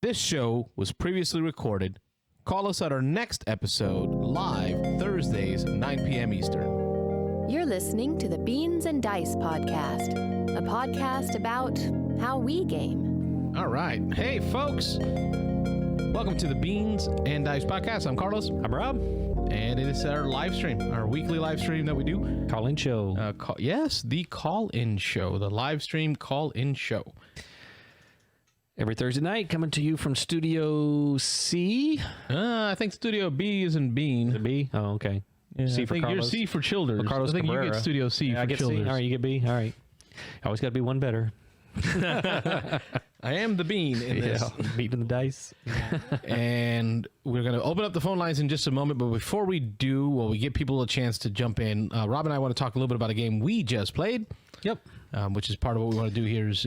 This show was previously recorded. Call us at our next episode, live Thursdays, 9 p.m. Eastern. You're listening to the Beans and Dice podcast, a podcast about how we game. All right. Hey, folks. Welcome to the Beans and Dice podcast. I'm Carlos. I'm Rob. And it is our live stream, our weekly live stream that we do. Call-in show. Yes, the call-in show, the live stream call-in show. Every Thursday night, coming to you from Studio C. I think Studio B is in Bean. The B? Oh, okay. Yeah, C I for think Carlos. you're C for Childers. Carlos I think Cabrera. you get Studio C Yeah, for I get Childers. C. All right, you get B. All right. Always got to be one better. I am the Bean in this. Beating the dice. And we're going to open up the phone lines in just a moment. But before we do, we give people a chance to jump in. Rob and I want to talk a little bit about a game we just played. Yep. Which is part of what we want to do here is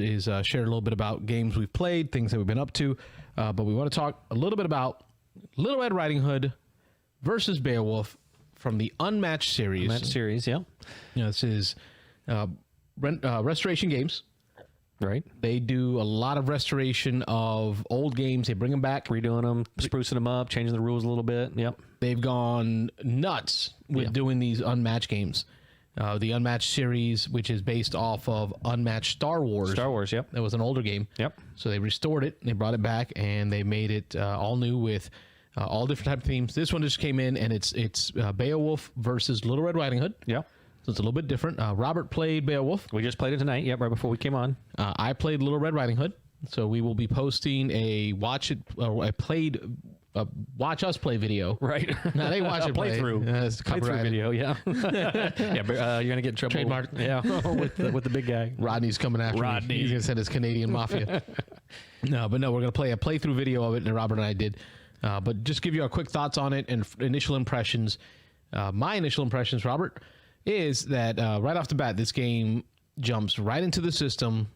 share a little bit about games we've played, things that we've been up to. But we want to talk a little bit about Little Red Riding Hood versus Beowulf from the Unmatched series. Unmatched series, yeah. This is Restoration Games. Right. They do a lot of restoration of old games. They bring them back. Redoing them, sprucing them up, changing the rules a little bit. Yep. They've gone nuts with doing these Unmatched games. The Unmatched series, which is based off of Unmatched Star Wars. Star Wars, yep. That was an older game. Yep. So they restored it, they brought it back, and they made it all new with all different type of themes. This one just came in, and it's Beowulf versus Little Red Riding Hood. Yep. So it's a little bit different. Robert played Beowulf. We just played it tonight, yep, right before we came on. I played Little Red Riding Hood. So we will be posting a watch us play video. Right. No, they watch it play. Playthrough. It's Playthrough copyrighted. video, yeah. Yeah, but, you're going to get in trouble. Trademark. Yeah, with the big guy. Rodney's coming after Rodney. me. He's going to send his Canadian mafia. No, we're going to play a playthrough video of it, and Robert and I did. But just give you our quick thoughts on it and initial impressions. My initial impressions, Robert, is that right off the bat, this game jumps right into the system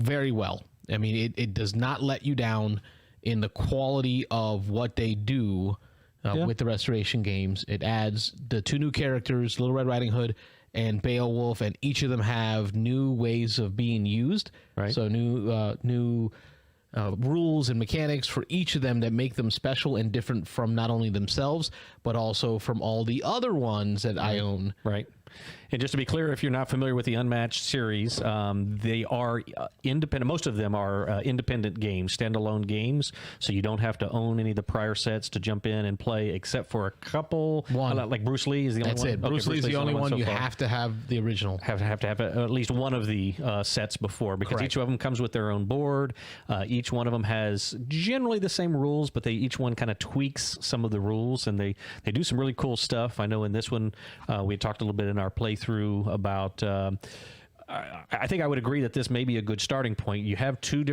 very well. I mean, it does not let you down in the quality of what they do with the restoration games. It adds the two new characters, Little Red Riding Hood and Beowulf, and each of them have new ways of being used. Right. So new rules and mechanics for each of them that make them special and different from not only themselves, but also from all the other ones that I own. Right. And just to be clear, if you're not familiar with the Unmatched series, they are independent. Most of them are independent games, standalone games. So you don't have to own any of the prior sets to jump in and play, except for a couple. One. Like Bruce Lee is the only That's one. it. Bruce Lee's the only one so you far. have to have the original. Have to have at least one of the sets before, because Correct. each of them comes with their own board. Each one of them has generally the same rules, but each one kind of tweaks some of the rules, and they do some really cool stuff. I know in this one we talked a little bit in our playthrough about. I think I would agree that this may be a good starting point. You have two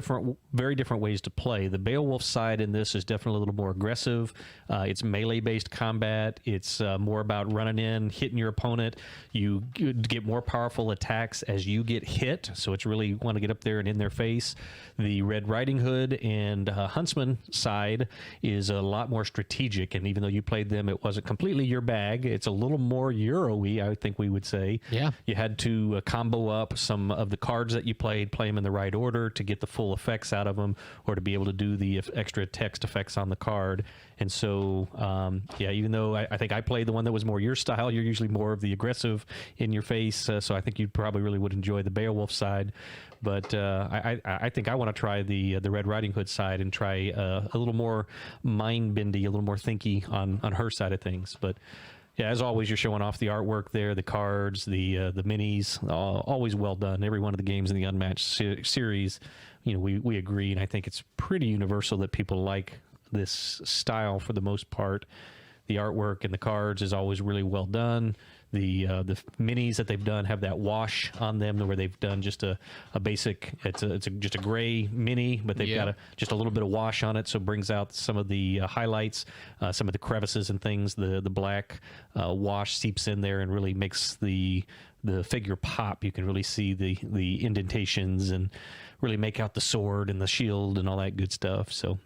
very different ways to play. The Beowulf side in this is definitely a little more aggressive. It's melee-based combat. It's more about running in, hitting your opponent. You get more powerful attacks as you get hit, so it's really want to get up there and in their face. The Red Riding Hood and Huntsman side is a lot more strategic, and even though you played them, it wasn't completely your bag. It's a little more Euro-y, I think we would say. Yeah. You had to combo up some of the cards that you played, play them in the right order to get the full effects out of them, or to be able to do the extra text effects on the card. And so, even though I think I played the one that was more your style, you're usually more of the aggressive in your face. So I think you probably really would enjoy the Beowulf side. But I think I want to try the Red Riding Hood side and try a little more mind-bendy, a little more thinky on her side of things. But yeah, as always, you're showing off the artwork there, the cards, the minis, always well done. Every one of the games in the Unmatched series, we agree, and I think it's pretty universal that people like this style for the most part. The artwork and the cards is always really well done. The minis that they've done have that wash on them, where they've done just a basic. It's just a gray mini, but they've got just a little bit of wash on it, so it brings out some of the highlights, some of the crevices and things. The black wash seeps in there and really makes the figure pop. You can really see the indentations and really make out the sword and the shield and all that good stuff. So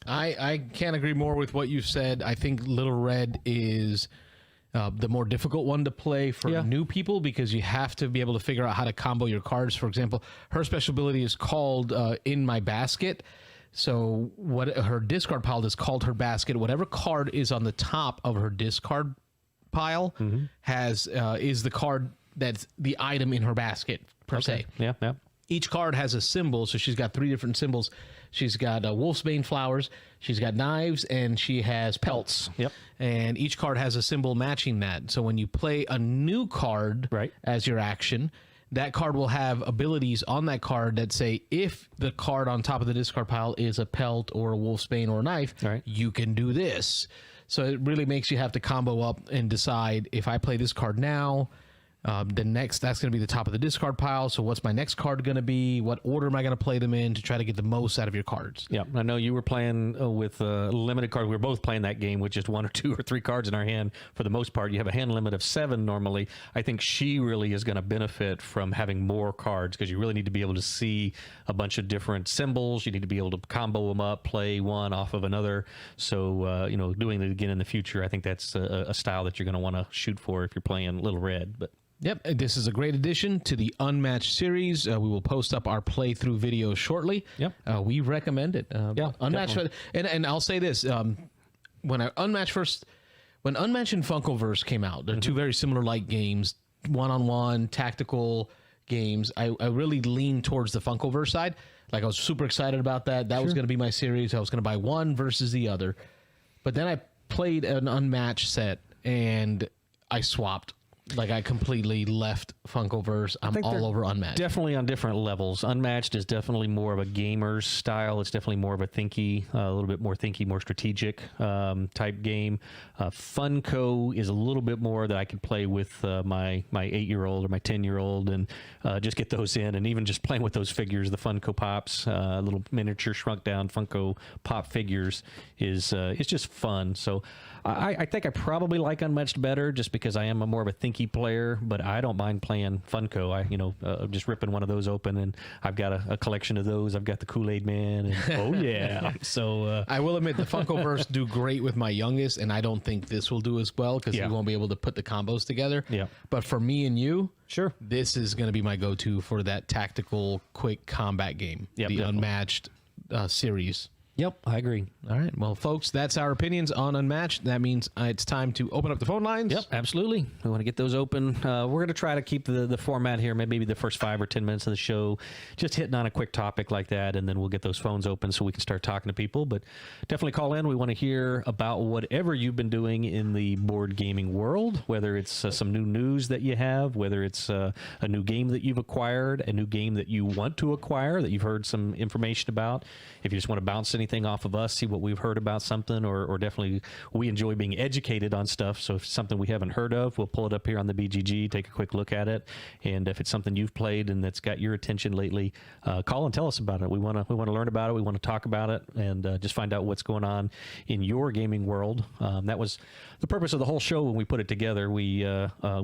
I can't agree more with what you said. I think Little Red is the more difficult one to play for Yeah. new people, because you have to be able to figure out how to combo your cards. For example, her special ability is called In My Basket. So what her discard pile is called her basket. Whatever card is on the top of her discard pile is the card that's the item in her basket per se. Yeah, yeah. Each card has a symbol, so she's got 3 different symbols. She's got wolfsbane flowers, she's got knives, and she has pelts. Yep. And each card has a symbol matching that. So when you play a new card Right. as your action, that card will have abilities on that card that say if the card on top of the discard pile is a pelt or a wolfsbane or a knife, Right. you can do this. So it really makes you have to combo up and decide, if I play this card now, the next, that's going to be the top of the discard pile. So what's my next card going to be? What order am I going to play them in to try to get the most out of your cards? Yeah, I know you were playing with limited cards. We were both playing that game with just 1 or 2 or 3 cards in our hand for the most part. You have a hand limit of 7 normally. I think she really is going to benefit from having more cards, because you really need to be able to see a bunch of different symbols. You need to be able to combo them up, play one off of another. So, doing it again in the future, I think that's a style that you're going to want to shoot for if you're playing Little Red. But Yep, this is a great addition to the Unmatched series. We will post up our playthrough video shortly. Yep. We recommend it. Yeah, Unmatched, and I'll say this: when Unmatched and Funkoverse came out, they're 2 very similar like games, one-on-one tactical games. I really leaned towards the Funkoverse side. Like, I was super excited about that. That was going to be my series. I was going to buy one versus the other, but then I played an Unmatched set and I swapped. Like, I completely left Funkoverse. I'm all over Unmatched. Definitely on different levels. Unmatched is definitely more of a gamer's style. It's definitely more of a thinky, a little bit more thinky, more strategic type game. Funko is a little bit more that I could play with my 8-year-old or my 10-year-old and just get those in. And even just playing with those figures, the Funko Pops, little miniature shrunk down Funko Pop figures is just fun. So I think I probably like Unmatched better, just because I am a more of a thinky player, but I don't mind playing Funko. Just ripping one of those open, and I've got a collection of those. I've got the Kool-Aid Man, and oh yeah. So I will admit the Funkoverse do great with my youngest, and I don't think this will do as well, because he won't be able to put the combos together. Yeah. But for me and you, sure, this is going to be my go-to for that tactical, quick combat game. Yep, the definitely. Unmatched series. Yep, I agree. All right. Well, folks, that's our opinions on Unmatched. That means it's time to open up the phone lines. Yep, absolutely. We want to get those open. We're going to try to keep the format here, maybe the first 5 or 10 minutes of the show, just hitting on a quick topic like that, and then we'll get those phones open so we can start talking to people. But definitely call in. We want to hear about whatever you've been doing in the board gaming world, whether it's some new news that you have, whether it's a new game that you've acquired, a new game that you want to acquire, that you've heard some information about. If you just want to bounce anything off of us, see what we've heard about something, or definitely we enjoy being educated on stuff. So if it's something we haven't heard of, we'll pull it up here on the BGG, take a quick look at it. And if it's something you've played and that's got your attention lately, call and tell us about it. We want to learn about it. We want to talk about it, and just find out what's going on in your gaming world. That was the purpose of the whole show when we put it together. We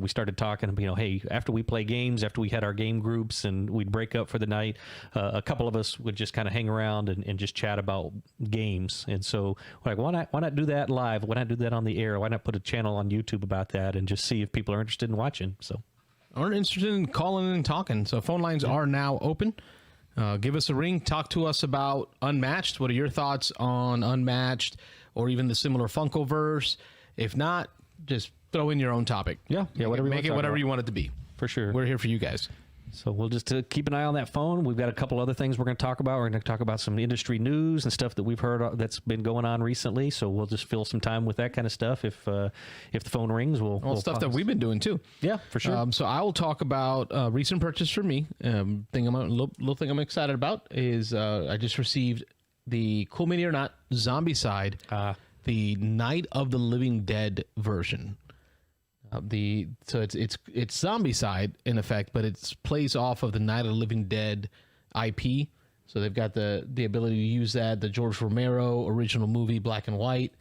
started talking, hey, after we play games, after we had our game groups and we'd break up for the night, a couple of us would just kind of hang around and just chat about games. And so, like, why not do that live? Why not do that on the air? Why not put a channel on YouTube about that and just see if people are interested in watching? So, Aren't interested in calling and talking. So phone lines are now open. Give us a ring. Talk to us about Unmatched. What are your thoughts on Unmatched, or even the similar Funkoverse? If not, just throw in your own topic. Yeah, whatever. Make it whatever you want it to be. For sure. We're here for you guys. So we'll just keep an eye on that phone. We've got a couple other things we're going to talk about. We're going to talk about some industry news and stuff that we've heard that's been going on recently. So we'll just fill some time with that kind of stuff. If the phone rings, we'll stuff that we've been doing too. Yeah, for sure. So I will talk about a recent purchase for me. Little thing I'm excited about is I just received the Cool Mini or Not Zombiecide, the Night of the Living Dead version. So it's Zombiecide in effect, but it plays off of the Night of the Living Dead IP. So they've got the ability to use that, the George Romero original movie, black and white.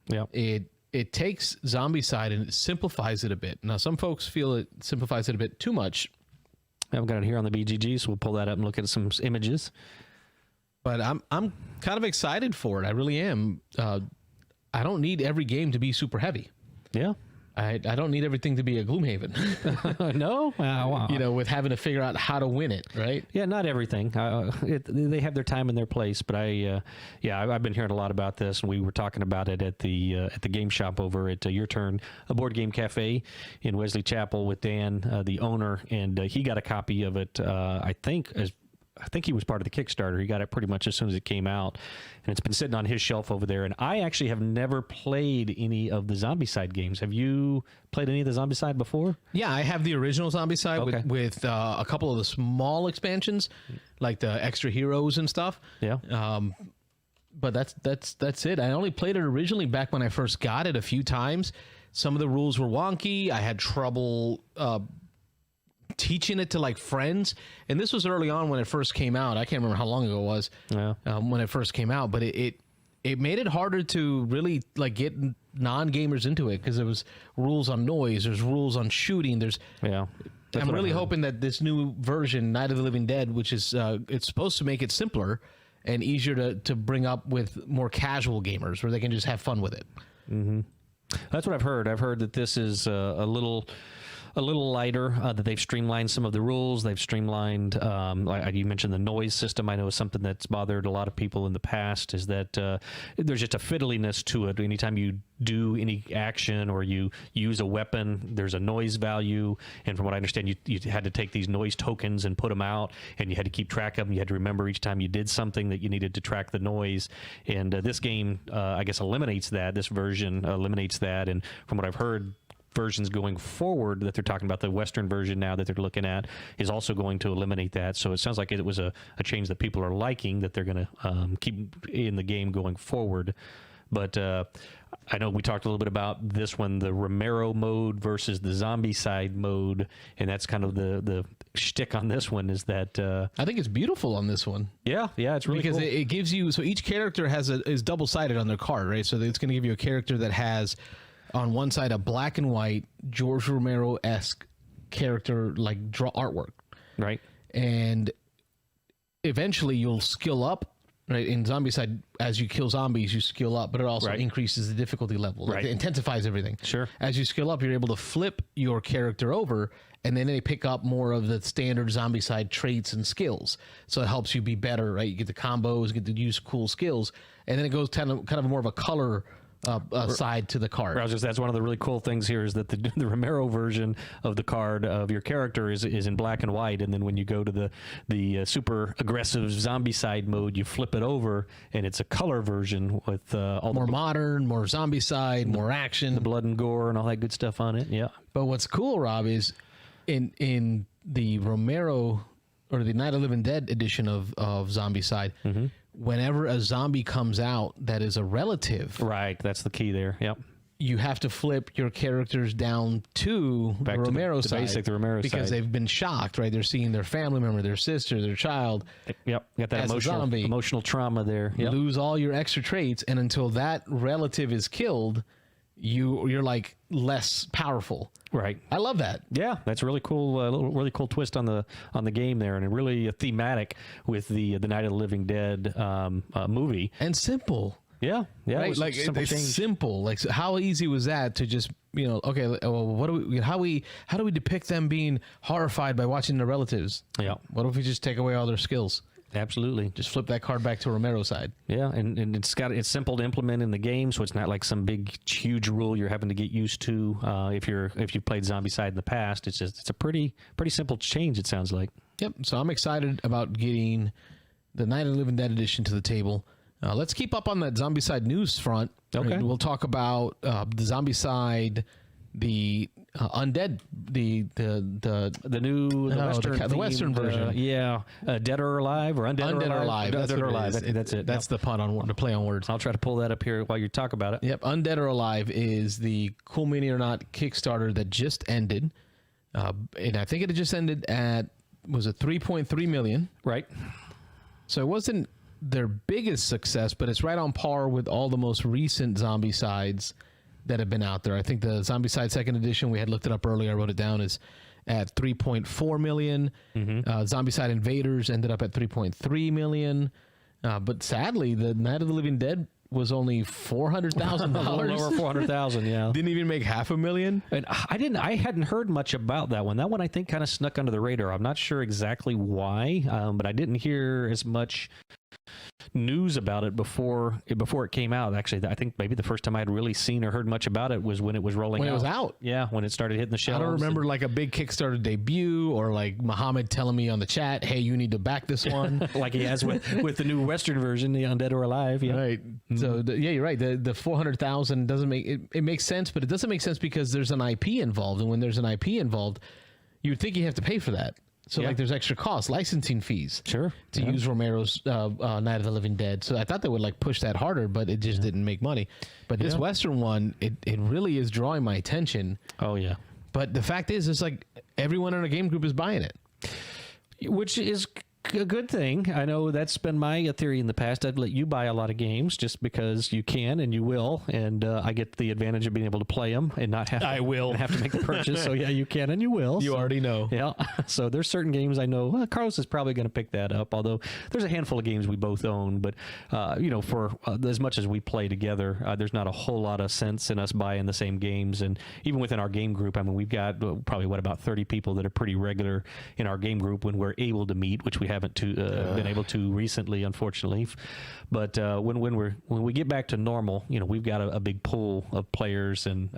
Yeah. It takes Zombiecide and it simplifies it a bit. Now, some folks feel it simplifies it a bit too much. I've got it here on the BGG, so we'll pull that up and look at some images. But I'm kind of excited for it. I really am. I don't need every game to be super heavy. Yeah. I don't need everything to be a Gloomhaven. No, wow. You know, with having to figure out how to win it, right? Yeah, not everything. They have their time and their place, but I've been hearing a lot about this, and we were talking about it at the game shop over at Your Turn, a board game cafe in Wesley Chapel with Dan, the owner, and he got a copy of it. I think he was part of the Kickstarter. He got it pretty much as soon as it came out, and it's been sitting on his shelf over there. And I actually have never played any of the Zombiecide games. Have you played any of the Zombiecide before? Yeah, I have the original Zombiecide Okay. with a couple of the small expansions, like the extra heroes and stuff. Yeah. But that's it. I only played it originally back when I first got it a few times. Some of the rules were wonky. I had trouble teaching it to like friends, and this was early on when it first came out. I can't remember how long ago it was when it first came out, but it made it harder to really like get non-gamers into it because there was rules on noise, there's rules on shooting, I'm really hoping that this new version, Night of the Living Dead, which is it's supposed to make it simpler and easier to bring up with more casual gamers where they can just have fun with it. Mm-hmm. That's what I've heard. I've heard that this is a little lighter, that they've streamlined some of the rules. They've streamlined, like you mentioned, the noise system. I know is something that's bothered a lot of people in the past, is that there's just a fiddliness to it. Anytime you do any action or you use a weapon, there's a noise value. And from what I understand, you had to take these noise tokens and put them out, and you had to keep track of them. You had to remember each time you did something that you needed to track the noise. And this game, I guess, eliminates that. This version eliminates that. And from what I've heard, versions going forward that they're talking about, the Western version now that they're looking at, is also going to eliminate that. So it sounds like it was a change that people are liking, that they're going to keep in the game going forward. But I know we talked a little bit about this one, the Romero mode versus the Zombiecide mode, and that's kind of the shtick on this one, is that I think it's beautiful on this one. Yeah, it's really because cool. it gives you, so each character is double-sided on their card, right? So it's going to give you a character that has on one side a black and white George Romero-esque character, like draw artwork, right? And eventually you'll skill up, right? In Zombiecide, as you kill zombies, you skill up, but it also increases the difficulty level. Like, it intensifies everything. Sure. As you skill up, you're able to flip your character over, and then they pick up more of the standard Zombiecide traits and skills. So it helps you be better, right? You get the combos, get to use cool skills, and then it goes kind of more of a color side to the card. That's one of the really cool things here, is that the Romero version of the card of your character is in black and white, and then when you go to the super aggressive Zombiecide mode, you flip it over, and it's a color version with all more the modern, more Zombiecide, more action, the blood and gore and all that good stuff on it. Yeah. But what's cool, Rob, is in the Romero or the Night of the Living Dead edition of Zombiecide, whenever a zombie comes out that is a relative, right, that's the key there. Yep. You have to flip your characters down to Back the to Romero the side, basic, the Romero because side. they've been shocked, right? They're seeing their family member, their sister, their child. Yep, got that as a zombie. emotional trauma there. Yep. Lose all your extra traits, and until that relative is killed, you're like less powerful. Right. I love that. Yeah, that's a really cool, really cool twist on the game there, and really thematic with the Night of the Living Dead movie. And simple. Yeah, Right? it was Like simple it's change. simple. Like, so how easy was that to just, okay, well, how do we depict them being horrified by watching their relatives? Yeah. What if we just take away all their skills? Absolutely. Just flip that card back to Romero's side. Yeah, and it's simple to implement in the game, so it's not like some big huge rule you're having to get used to if you've played Zombiecide in the past. It's a pretty simple change, it sounds like. Yep. So I'm excited about getting the Night of the Living Dead edition to the table. Let's keep up on that Zombiecide news front. Okay. Right? We'll talk about the Zombiecide, the Undead, the new the Western version. Dead or Alive or Undead or Alive. Dead or Alive. That's it. That's the pun on the play on words. I'll try to pull that up here while you talk about it. Yep. Undead or Alive is the Cool Mini or Not Kickstarter that just ended, and I think it had just ended at, was it 3.3 million? Right. So it wasn't their biggest success, but it's right on par with all the most recent Zombiecides that have been out there. I think the Zombiecide second edition, we had looked it up earlier, I wrote it down, is at 3.4 million. Zombiecide Invaders ended up at 3.3 million. But sadly, the Night of the Living Dead was only $400,000. Over 400,000. Yeah. Didn't even make $500,000. And I hadn't heard much about that one. That one I think kind of snuck under the radar. I'm not sure exactly why, but I didn't hear as much news about it before it came out. Actually, I think maybe the first time I had really seen or heard much about it was when it was rolling out. When it was out. Yeah, when it started hitting the shelves. I don't remember like a big Kickstarter debut or like Muhammad telling me on the chat, hey, you need to back this one. Like he has with the new Western version, the Undead or Alive. Yeah. Right. So, yeah, you're right. The 400,000 doesn't make it makes sense, but it doesn't make sense because there's an IP involved. And when there's an IP involved, you would think you have to pay for that. So, like, there's extra costs, licensing fees. Sure. To use Romero's Night of the Living Dead. So I thought they would, like, push that harder, but it just didn't make money. But this Western one, it really is drawing my attention. Oh, yeah. But the fact is, it's like everyone in our game group is buying it. Which is a good thing. I know that's been my theory in the past. I'd let you buy a lot of games just because you can and you will, and I get the advantage of being able to play them and not have to make the purchase. So yeah, you can and you will. You already know. Yeah. So there's certain games I know Carlos is probably going to pick that up. Although there's a handful of games we both own, but for as much as we play together, there's not a whole lot of sense in us buying the same games. And even within our game group, I mean, we've got probably about 30 people that are pretty regular in our game group when we're able to meet, which we haven't been able to recently, unfortunately. But when we get back to normal, we've got a big pool of players and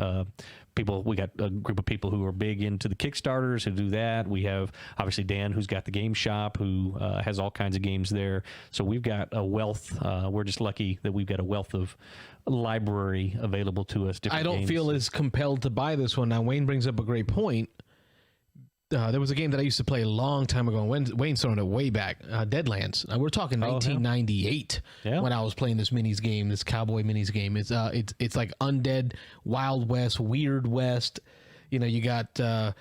people. We got a group of people who are big into the Kickstarters who do that. We have obviously Dan, who's got the game shop, who has all kinds of games there. So we've got a wealth. We're just lucky that we've got a wealth of library available to us. I don't feel as compelled to buy this one. Now, Wayne brings up a great point. There was a game that I used to play a long time ago. Wayne's throwing it way back. Deadlands. We're talking 1998 when I was playing this minis game, this cowboy minis game. It's like undead, Wild West, Weird West. You got I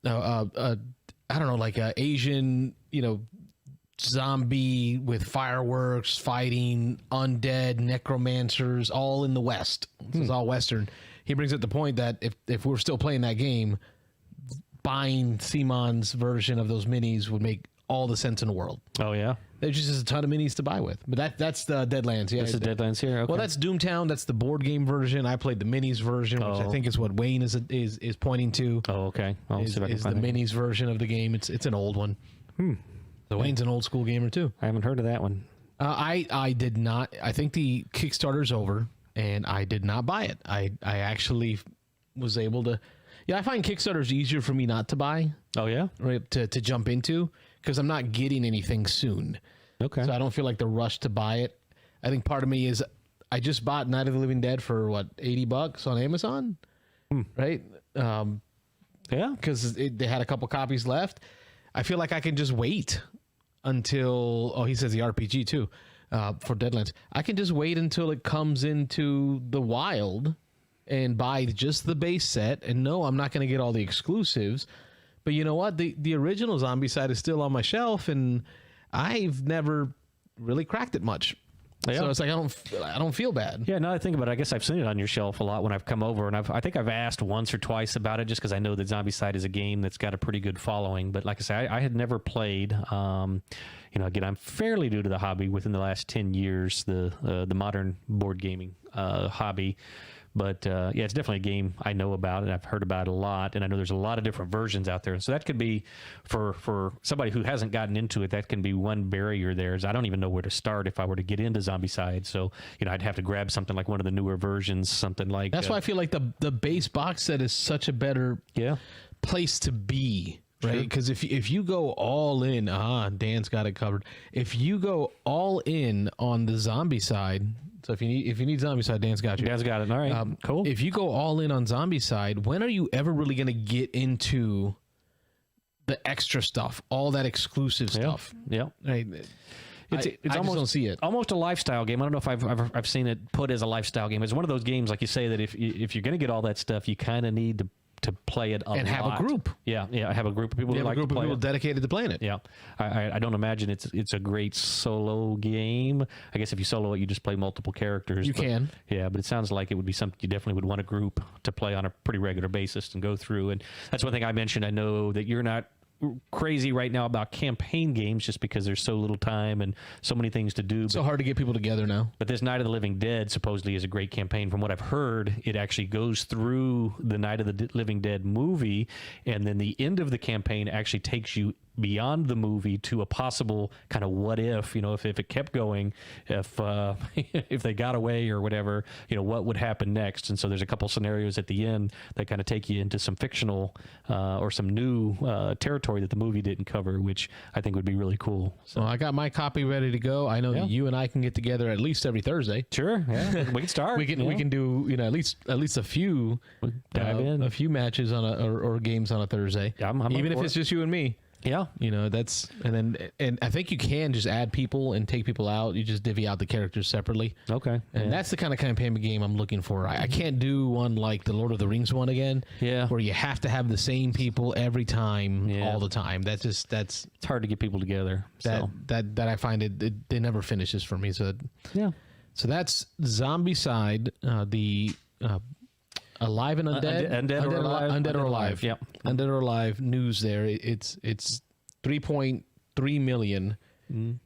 don't know, like a Asian zombie with fireworks, fighting undead, necromancers, all in the West. This is all Western. He brings up the point that if we're still playing that game, buying Simon's version of those minis would make all the sense in the world. Oh, yeah? There's just a ton of minis to buy with. But that's the Deadlands. Yeah, that's the Deadlands here? Okay. Well, that's Doomtown. That's the board game version. I played the minis version, which I think is what Wayne is pointing to. Oh, okay. I'll see if I can find the minis version of the game. It's an old one. So Wayne's an old school gamer, too. I haven't heard of that one. I did not. I think the Kickstarter's over, and I did not buy it. I actually was able to... Yeah, I find Kickstarter's easier for me not to buy. Oh, yeah? Right, to jump into, because I'm not getting anything soon. Okay. So I don't feel like the rush to buy it. I think part of me is I just bought Night of the Living Dead for, $80 on Amazon? Right? Yeah. Because they had a couple copies left. I feel like I can just wait until... Oh, he says the RPG, too, for Deadlands. I can just wait until it comes into the wild and buy just the base set. And no, I'm not going to get all the exclusives. But you know what? The original Zombiecide is still on my shelf, and I've never really cracked it much. Yeah. So it's like I don't feel bad. Yeah, now that I think about it, I guess I've seen it on your shelf a lot when I've come over, and I think I've asked once or twice about it just because I know that Zombiecide is a game that's got a pretty good following. But like I say, I had never played. Again, I'm fairly new to the hobby. Within the last 10 years, the modern board gaming hobby. But it's definitely a game I know about, and I've heard about it a lot, and I know there's a lot of different versions out there. And so that could be, for somebody who hasn't gotten into it, that can be one barrier there, is I don't even know where to start if I were to get into Zombiecide. So, I'd have to grab something like one of the newer versions, something like... That's why I feel like the base box set is such a better place to be, right? Because if you go all in, Dan's got it covered. If you go all in on the Zombiecide... So if you need Zombiecide, Dan's got you. Dan's got it. All right, cool. If you go all in on Zombiecide, when are you ever really going to get into the extra stuff, all that exclusive stuff? Yeah. Right. I just almost, don't see it. Almost a lifestyle game. I don't know if I've seen it put as a lifestyle game. It's one of those games, like you say, that if you're going to get all that stuff, you kind of need to play it and have a group. Yeah, have a group of people who like to play it. Dedicated to playing it. Yeah, I don't imagine it's a great solo game. I guess if you solo it, you just play multiple characters. You can. Yeah, but it sounds like it would be something you definitely would want a group to play on a pretty regular basis and go through. And that's one thing I mentioned. I know that you're not crazy right now about campaign games just because there's so little time and so many things to do. So hard to get people together now. But this Night of the Living Dead supposedly is a great campaign. From what I've heard, it actually goes through the Night of the Living Dead movie, and then the end of the campaign actually takes you beyond the movie to a possible kind of what if, if it kept going, if if they got away or whatever, what would happen next. And so there's a couple scenarios at the end that kind of take you into some fictional or some new territory that the movie didn't cover, which I think would be really cool. So I got my copy ready to go. I know that you and I can get together at least every Thursday. Sure, yeah, we can start. we can do at least a few dive in a few matches on or games on a Thursday. Yeah, I'm even if it's just you and me. Yeah, that's and I think you can just add people and take people out. You just divvy out the characters separately. Okay, and that's the kind of campaign game I'm looking for. I can't do one like the Lord of the Rings one again. Yeah, where you have to have the same people every time, all the time. That's it's hard to get people together. That I find it never finishes for me. So so that's Zombiecide, the Alive and Undead, Undead or Alive. Yep. Undead or Alive news there. It's 3.3 million,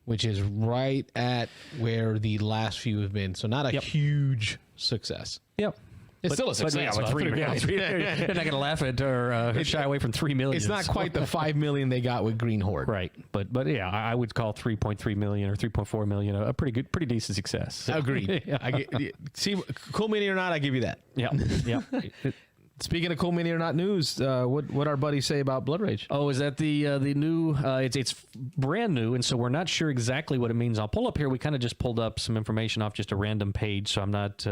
which is right at where the last few have been. So not a huge success. Yep. It's still a success. But 3 million. You're not going to laugh at or shy away from 3 million. It's not quite the 5 million they got with Green Horde. Right. But yeah, I would call 3.3 million or 3.4 million a pretty decent success. So. Agreed. See, cool mini or not, I give you that. Yeah. Yeah. Speaking of cool mini or not news, what our buddies say about Blood Rage? Oh, is that the new? It's brand new, and so we're not sure exactly what it means. I'll pull up here. We kind of just pulled up some information off just a random page, so I'm not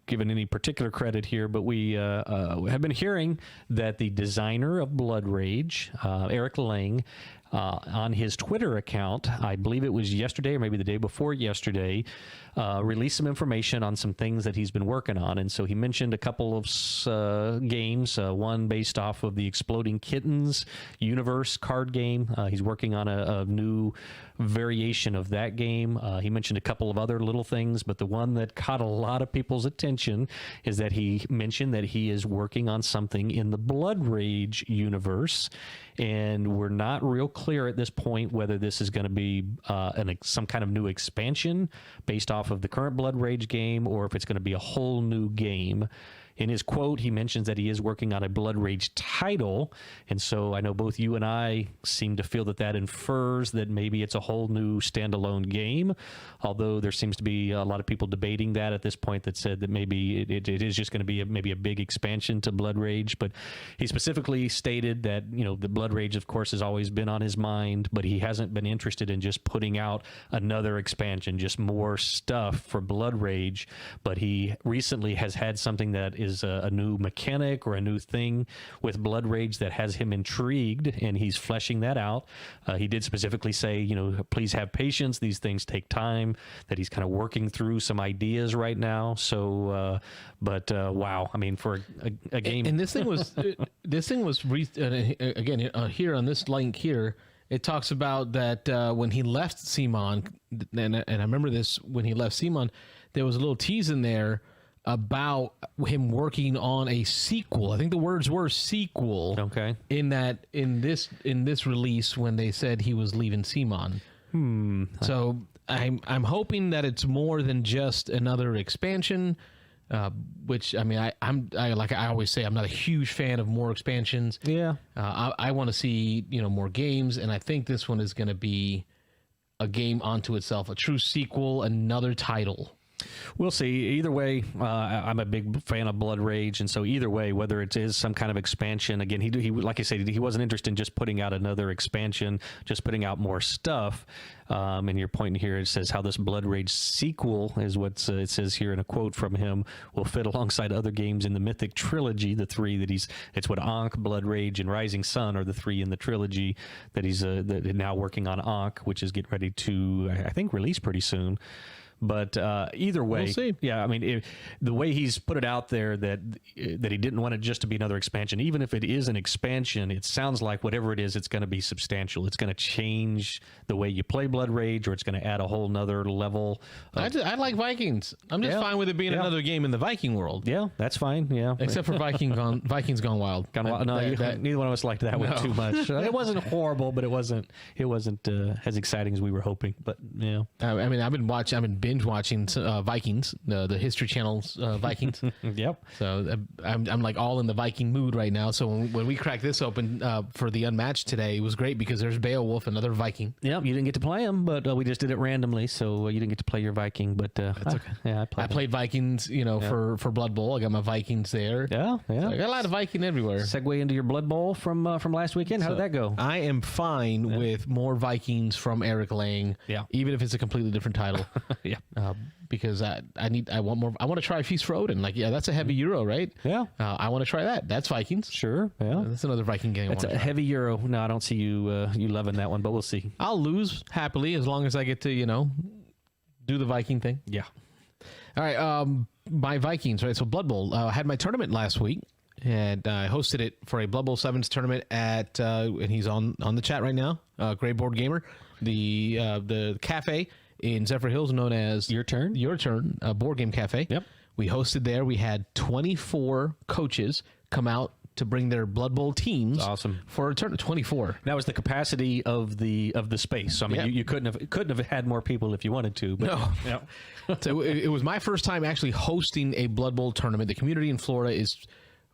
giving any particular credit here. But we have been hearing that the designer of Blood Rage, Eric Lang, on his Twitter account, I believe it was yesterday or maybe the day before yesterday, released some information on some things that he's been working on. And so he mentioned a couple of games, one based off of the Exploding Kittens universe card game. He's working on a new variation of that game. He mentioned a couple of other little things, but the one that caught a lot of people's attention is that he mentioned that he is working on something in the Blood Rage universe. And we're not real clear at this point whether this is going to be some kind of new expansion based off of the current Blood Rage game or if it's going to be a whole new game. In his quote, he mentions that he is working on a Blood Rage title, and so I know both you and I seem to feel that infers that maybe it's a whole new standalone game, although there seems to be a lot of people debating that at this point that said that maybe it is just going to be maybe a big expansion to Blood Rage. But he specifically stated that, the Blood Rage, of course, has always been on his mind, but he hasn't been interested in just putting out another expansion, just more stuff for Blood Rage, but he recently has had something that is a new mechanic or a new thing with Blood Rage that has him intrigued, and he's fleshing that out. He did specifically say, please have patience. These things take time, that he's kind of working through some ideas right now. So, wow. I mean, for a game. And this thing was, again, here on this link here, it talks about that when he left CMON, and I remember this, when he left CMON, there was a little tease in there about him working on a sequel. I think the words were sequel. Okay. In this release when they said he was leaving CMON. So I'm hoping that it's more than just another expansion. Which I mean, I like I always say, I'm not a huge fan of more expansions. Yeah. I want to see more games, and I think this one is going to be a game onto itself, a true sequel, another title. We'll see. Either way, I'm a big fan of Blood Rage, and so either way, whether it is some kind of expansion, again, he like I said, he wasn't interested in just putting out another expansion, just putting out more stuff. And your point here, it says how this Blood Rage sequel is what it says here in a quote from him, will fit alongside other games in the Mythic trilogy, the three that it's what Ankh, Blood Rage, and Rising Sun are the three in the trilogy that he's now working on Ankh, which is getting ready to, I think, release pretty soon. But either way, We'll see. yeah, I mean, the way he's put it out there that he didn't want it just to be another expansion, even if it is an expansion, it sounds like whatever it is, it's going to be substantial. It's going to change the way you play Blood Rage, or it's going to add a whole nother level. I like Vikings. I'm just fine with it being another game in the Viking world. Yeah, that's fine. Yeah, Except for Vikings Gone Wild. No, neither one of us liked that one too much. It wasn't horrible, but it wasn't as exciting as we were hoping. But yeah, I mean, I've been binge watching Vikings, the History Channel's Vikings. Yep. So I'm like all in the Viking mood right now. So when we cracked this open for the Unmatched today, it was great because there's Beowulf, another Viking. Yep. You didn't get to play him, but we just did it randomly, so you didn't get to play your Viking. But that's okay. Yeah, I played Vikings, for Blood Bowl. I got my Vikings there. Yeah, yeah. So I got a lot of Viking everywhere. Segue into your Blood Bowl from last weekend. How did that go? I am fine with more Vikings from Eric Lang. Yeah. Even if it's a completely different title. Yeah. Because I want more. I want to try Feast for Odin. Like, yeah, that's a heavy Euro, right? Yeah. I want to try that. That's Vikings. Sure. Yeah. That's another Viking game. That's a heavy Euro. No, I don't see you loving that one, but we'll see. I'll lose happily as long as I get to do the Viking thing. Yeah. All right. My Vikings, right? So Blood Bowl. I had my tournament last week, and I hosted it for a Blood Bowl 7s tournament at, and he's on the chat right now, Gray Board Gamer, the cafe in Zephyr Hills known as Your Turn, Board Game Cafe. Yep. We hosted there. We had 24 coaches come out to bring their Blood Bowl teams. Awesome. For a tournament. 24. That was the capacity of the space. So, I mean, you couldn't have had more people if you wanted to. But, no. Yeah. So it was my first time actually hosting a Blood Bowl tournament. The community in Florida is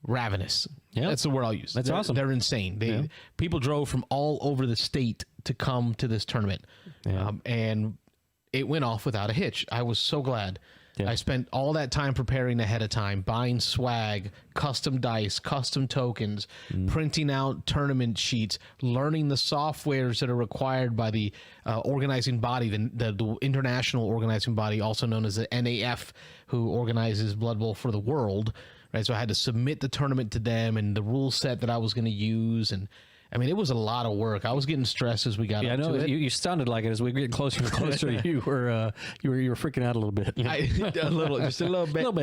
ravenous. Yeah. That's the word I'll use. That's awesome. They're insane. People drove from all over the state to come to this tournament. Yeah. And it went off without a hitch. I was so glad. Yeah. I spent all that time preparing ahead of time, buying swag, custom dice, custom tokens, printing out tournament sheets, learning the softwares that are required by the organizing body, the international organizing body, also known as the NAF, who organizes Blood Bowl for the world. Right, so I had to submit the tournament to them and the rule set that I was going to use, and I mean, it was a lot of work. I was getting stressed as we got up to it. You sounded like it as we were getting closer and closer. You were freaking out a little bit. Just a little bit.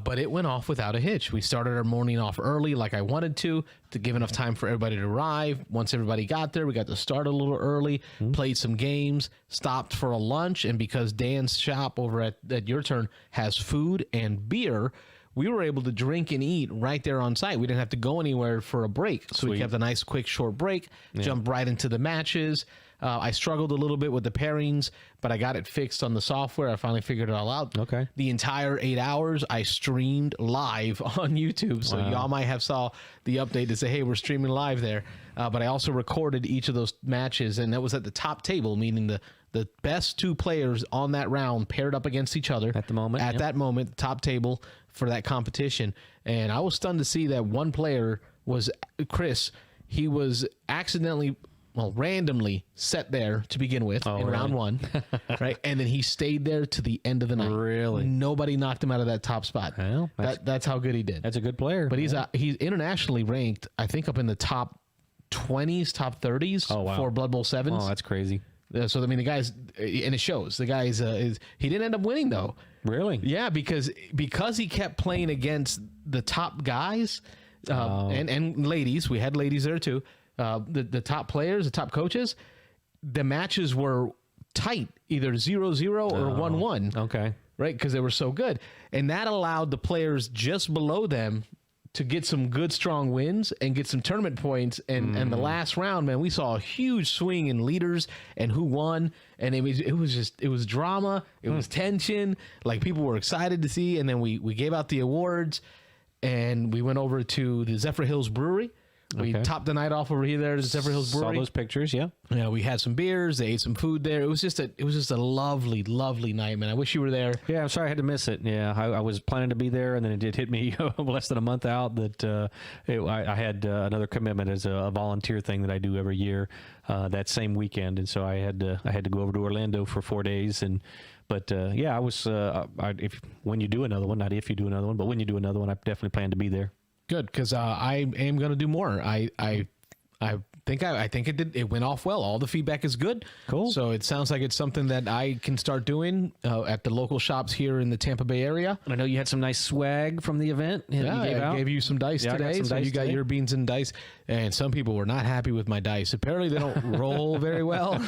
But it went off without a hitch. We started our morning off early, like I wanted to give enough time for everybody to arrive. Once everybody got there, we got to start a little early, played some games, stopped for a lunch, and because Dan's shop over at Your Turn has food and beer, we were able to drink and eat right there on site. We didn't have to go anywhere for a break. So we kept a nice, quick, short break, jumped right into the matches. I struggled a little bit with the pairings, but I got it fixed on the software. I finally figured it all out. Okay. The entire 8 hours, I streamed live on YouTube. So y'all might have saw the update to say, hey, we're streaming live there. But I also recorded each of those matches, and that was at the top table, meaning the best two players on that round paired up against each other. At the moment. At that moment, top table for that competition. And I was stunned to see that one player was Chris. He was randomly set there to begin with in round one, right? And then he stayed there to the end of the night. Really? Nobody knocked him out of that top spot. Well, that's how good he did. That's a good player. But he's internationally ranked, I think, up in the top 20s, top 30s for Blood Bowl 7s. Oh, that's crazy. So, I mean, the guy's, and it shows. The guy's, he didn't end up winning, though. Really? Yeah, because he kept playing against the top guys and ladies. We had ladies there, too. The top players, the top coaches, the matches were tight, either 0-0 or 1-1. Okay. Right? Because they were so good. And that allowed the players just below them to get some good, strong wins and get some tournament points. And the last round, man, we saw a huge swing in leaders and who won. And it was drama. It was tension. Like, people were excited to see. And then we gave out the awards, and we went over to the Zephyr Hills Brewery. We topped the night off over here there at Zephyr Hills Brewery. Saw those pictures, yeah. Yeah, we had some beers. They ate some food there. It was just a lovely, lovely night, man. I wish you were there. Yeah, I'm sorry I had to miss it. Yeah, I was planning to be there, and then it did hit me less than a month out that I had another commitment as a volunteer thing that I do every year that same weekend, and so I had to go over to Orlando for 4 days. But I was when you do another one, not if you do another one, but when you do another one, I definitely plan to be there. Good, because I am going to do more. I I think it did. It went off well. All the feedback is good. Cool. So it sounds like it's something that I can start doing at the local shops here in the Tampa Bay area. I know you had some nice swag from the event. Yeah, I gave you some dice today. So you got your beans and dice. And some people were not happy with my dice. Apparently, they don't roll very well.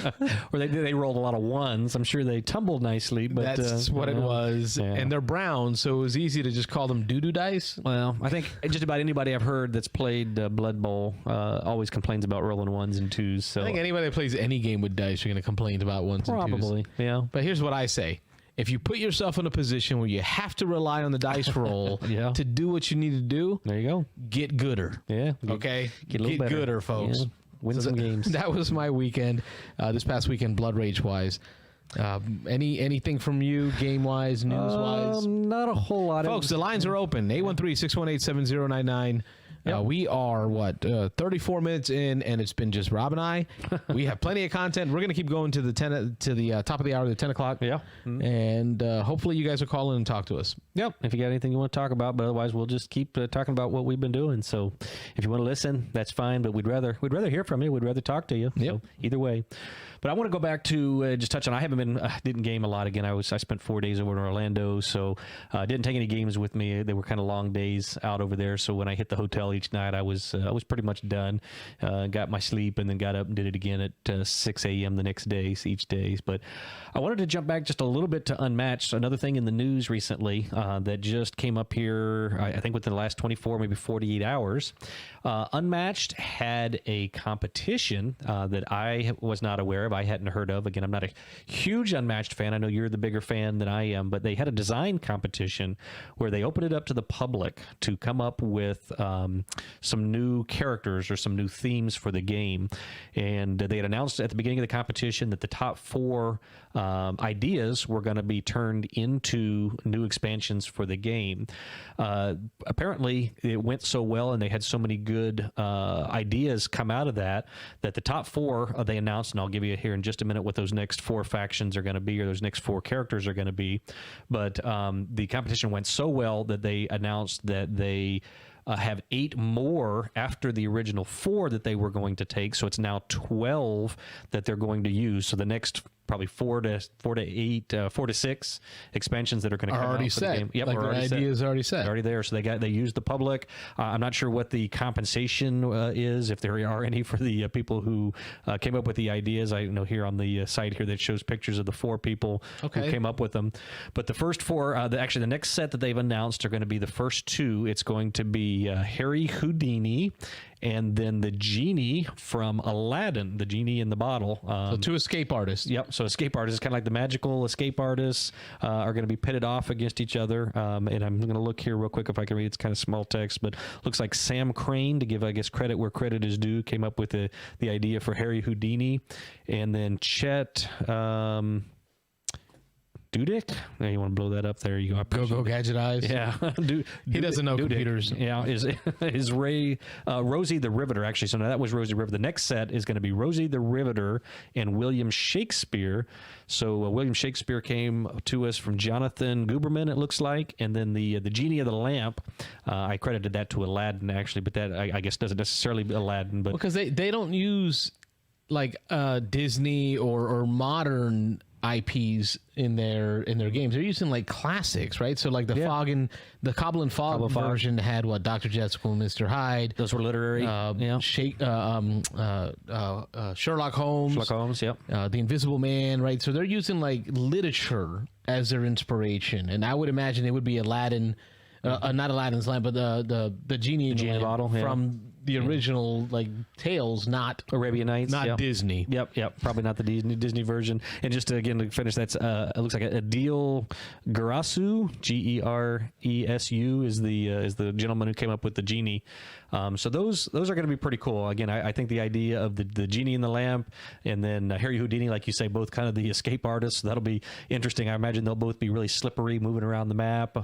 Or they rolled a lot of ones. I'm sure they tumbled nicely. But that's what it was. Yeah. And they're brown, so it was easy to just call them doo-doo dice. Well, I think just about anybody I've heard that's played Blood Bowl always complains about rolling ones and twos. So I think anybody that plays any game with dice are going to complain about ones and twos. probably, yeah. But here's what I say. If you put yourself in a position where you have to rely on the dice roll Yeah. to do what you need to do, There you go. get gooder. Yeah. Okay? Get a little better. gooder, folks. Yeah. Win some games. That was my weekend, this past weekend, Blood Rage-wise. Anything from you, game-wise, news-wise? Not a whole lot. Folks, the lines are open. 813-618-7099. We are 34 minutes in, and it's been just Rob and I. We have plenty of content. We're going to keep going to the top of the hour, the 10 o'clock. Yeah. And hopefully you guys will call in and talk to us. Yep. If you got anything you want to talk about, but otherwise we'll just keep talking about what we've been doing. So if you want to listen, that's fine. But we'd rather hear from you. We'd rather talk to you. Yep. So either way. But I want to go back to just touch on. I didn't game a lot again. I spent 4 days over in Orlando, so I didn't take any games with me. They were kind of long days out over there. So when I hit the hotel each night, I was pretty much done. Got my sleep and then got up and did it again at 6 a.m. the next day, each day. But I wanted to jump back just a little bit to Unmatched. Another thing in the news recently that just came up here, I think within the last 24, maybe 48 hours. Unmatched had a competition that I was not aware of. I hadn't heard of. Again, I'm not a huge Unmatched fan. I know you're the bigger fan than I am, but they had a design competition where they opened it up to the public to come up with some new characters or some new themes for the game. And they had announced at the beginning of the competition that the top 4 ideas were going to be turned into new expansions for the game. Apparently, it went so well and they had so many good ideas come out of that the top 4 they announced, and I'll give you here in just a minute what those next 4 factions are going to be, or those next 4 characters are going to be. But the competition went so well that they announced that they have 8 more after the original 4 that they were going to take. So it's now 12 that they're going to use. So the next probably 4 to 6 expansions that are going to come already out for set. the game. Yep, like the idea is already set. They're already there. So they used the public. I'm not sure what the compensation is, if there are any, for the people who came up with the ideas. I know here on the site here that shows pictures of the 4 people who came up with them. But the first 4, actually the next set that they've announced are going to be the first 2. It's going to be Harry Houdini and then the genie from Aladdin, the genie in the bottle. So 2 escape artists. Yep. So escape artists, kind of like the magical escape artists, are going to be pitted off against each other. And I'm going to look here real quick if I can read. It's kind of small text, but looks like Sam Crane, to give, I guess, credit where credit is due, came up with the idea for Harry Houdini. And then Chet Dudek? Now you want to blow that up there? You go. Go Gadget Eyes. Yeah, he doesn't know Dudek. computers. Yeah, is Rosie the Riveter, actually. So now that was Rosie Riveter. The next set is going to be Rosie the Riveter and William Shakespeare. So William Shakespeare came to us from Jonathan Guberman, it looks like, and then the genie of the lamp. I credited that to Aladdin, actually, but that I guess doesn't necessarily be Aladdin, but because they don't use like Disney or modern IPs in their games. They're using like classics, right? So like the Cobble and Fog version had Dr. Jekyll and Mr. Hyde. Those were literary. Sherlock Holmes. Sherlock Holmes, yep. The Invisible Man, right? So they're using like literature as their inspiration, and I would imagine it would be Aladdin, not Aladdin's lamp, but the genie in the bottle from the original like tales, not Arabian Nights, not Disney. Yep. Probably not the Disney version. And just to finish, that's it looks like Adil Garasu, Geresu is the gentleman who came up with the genie. So those are going to be pretty cool. Again, I think the idea of the genie in the lamp and then Harry Houdini, like you say, both kind of the escape artists. So that'll be interesting. I imagine they'll both be really slippery, moving around the map,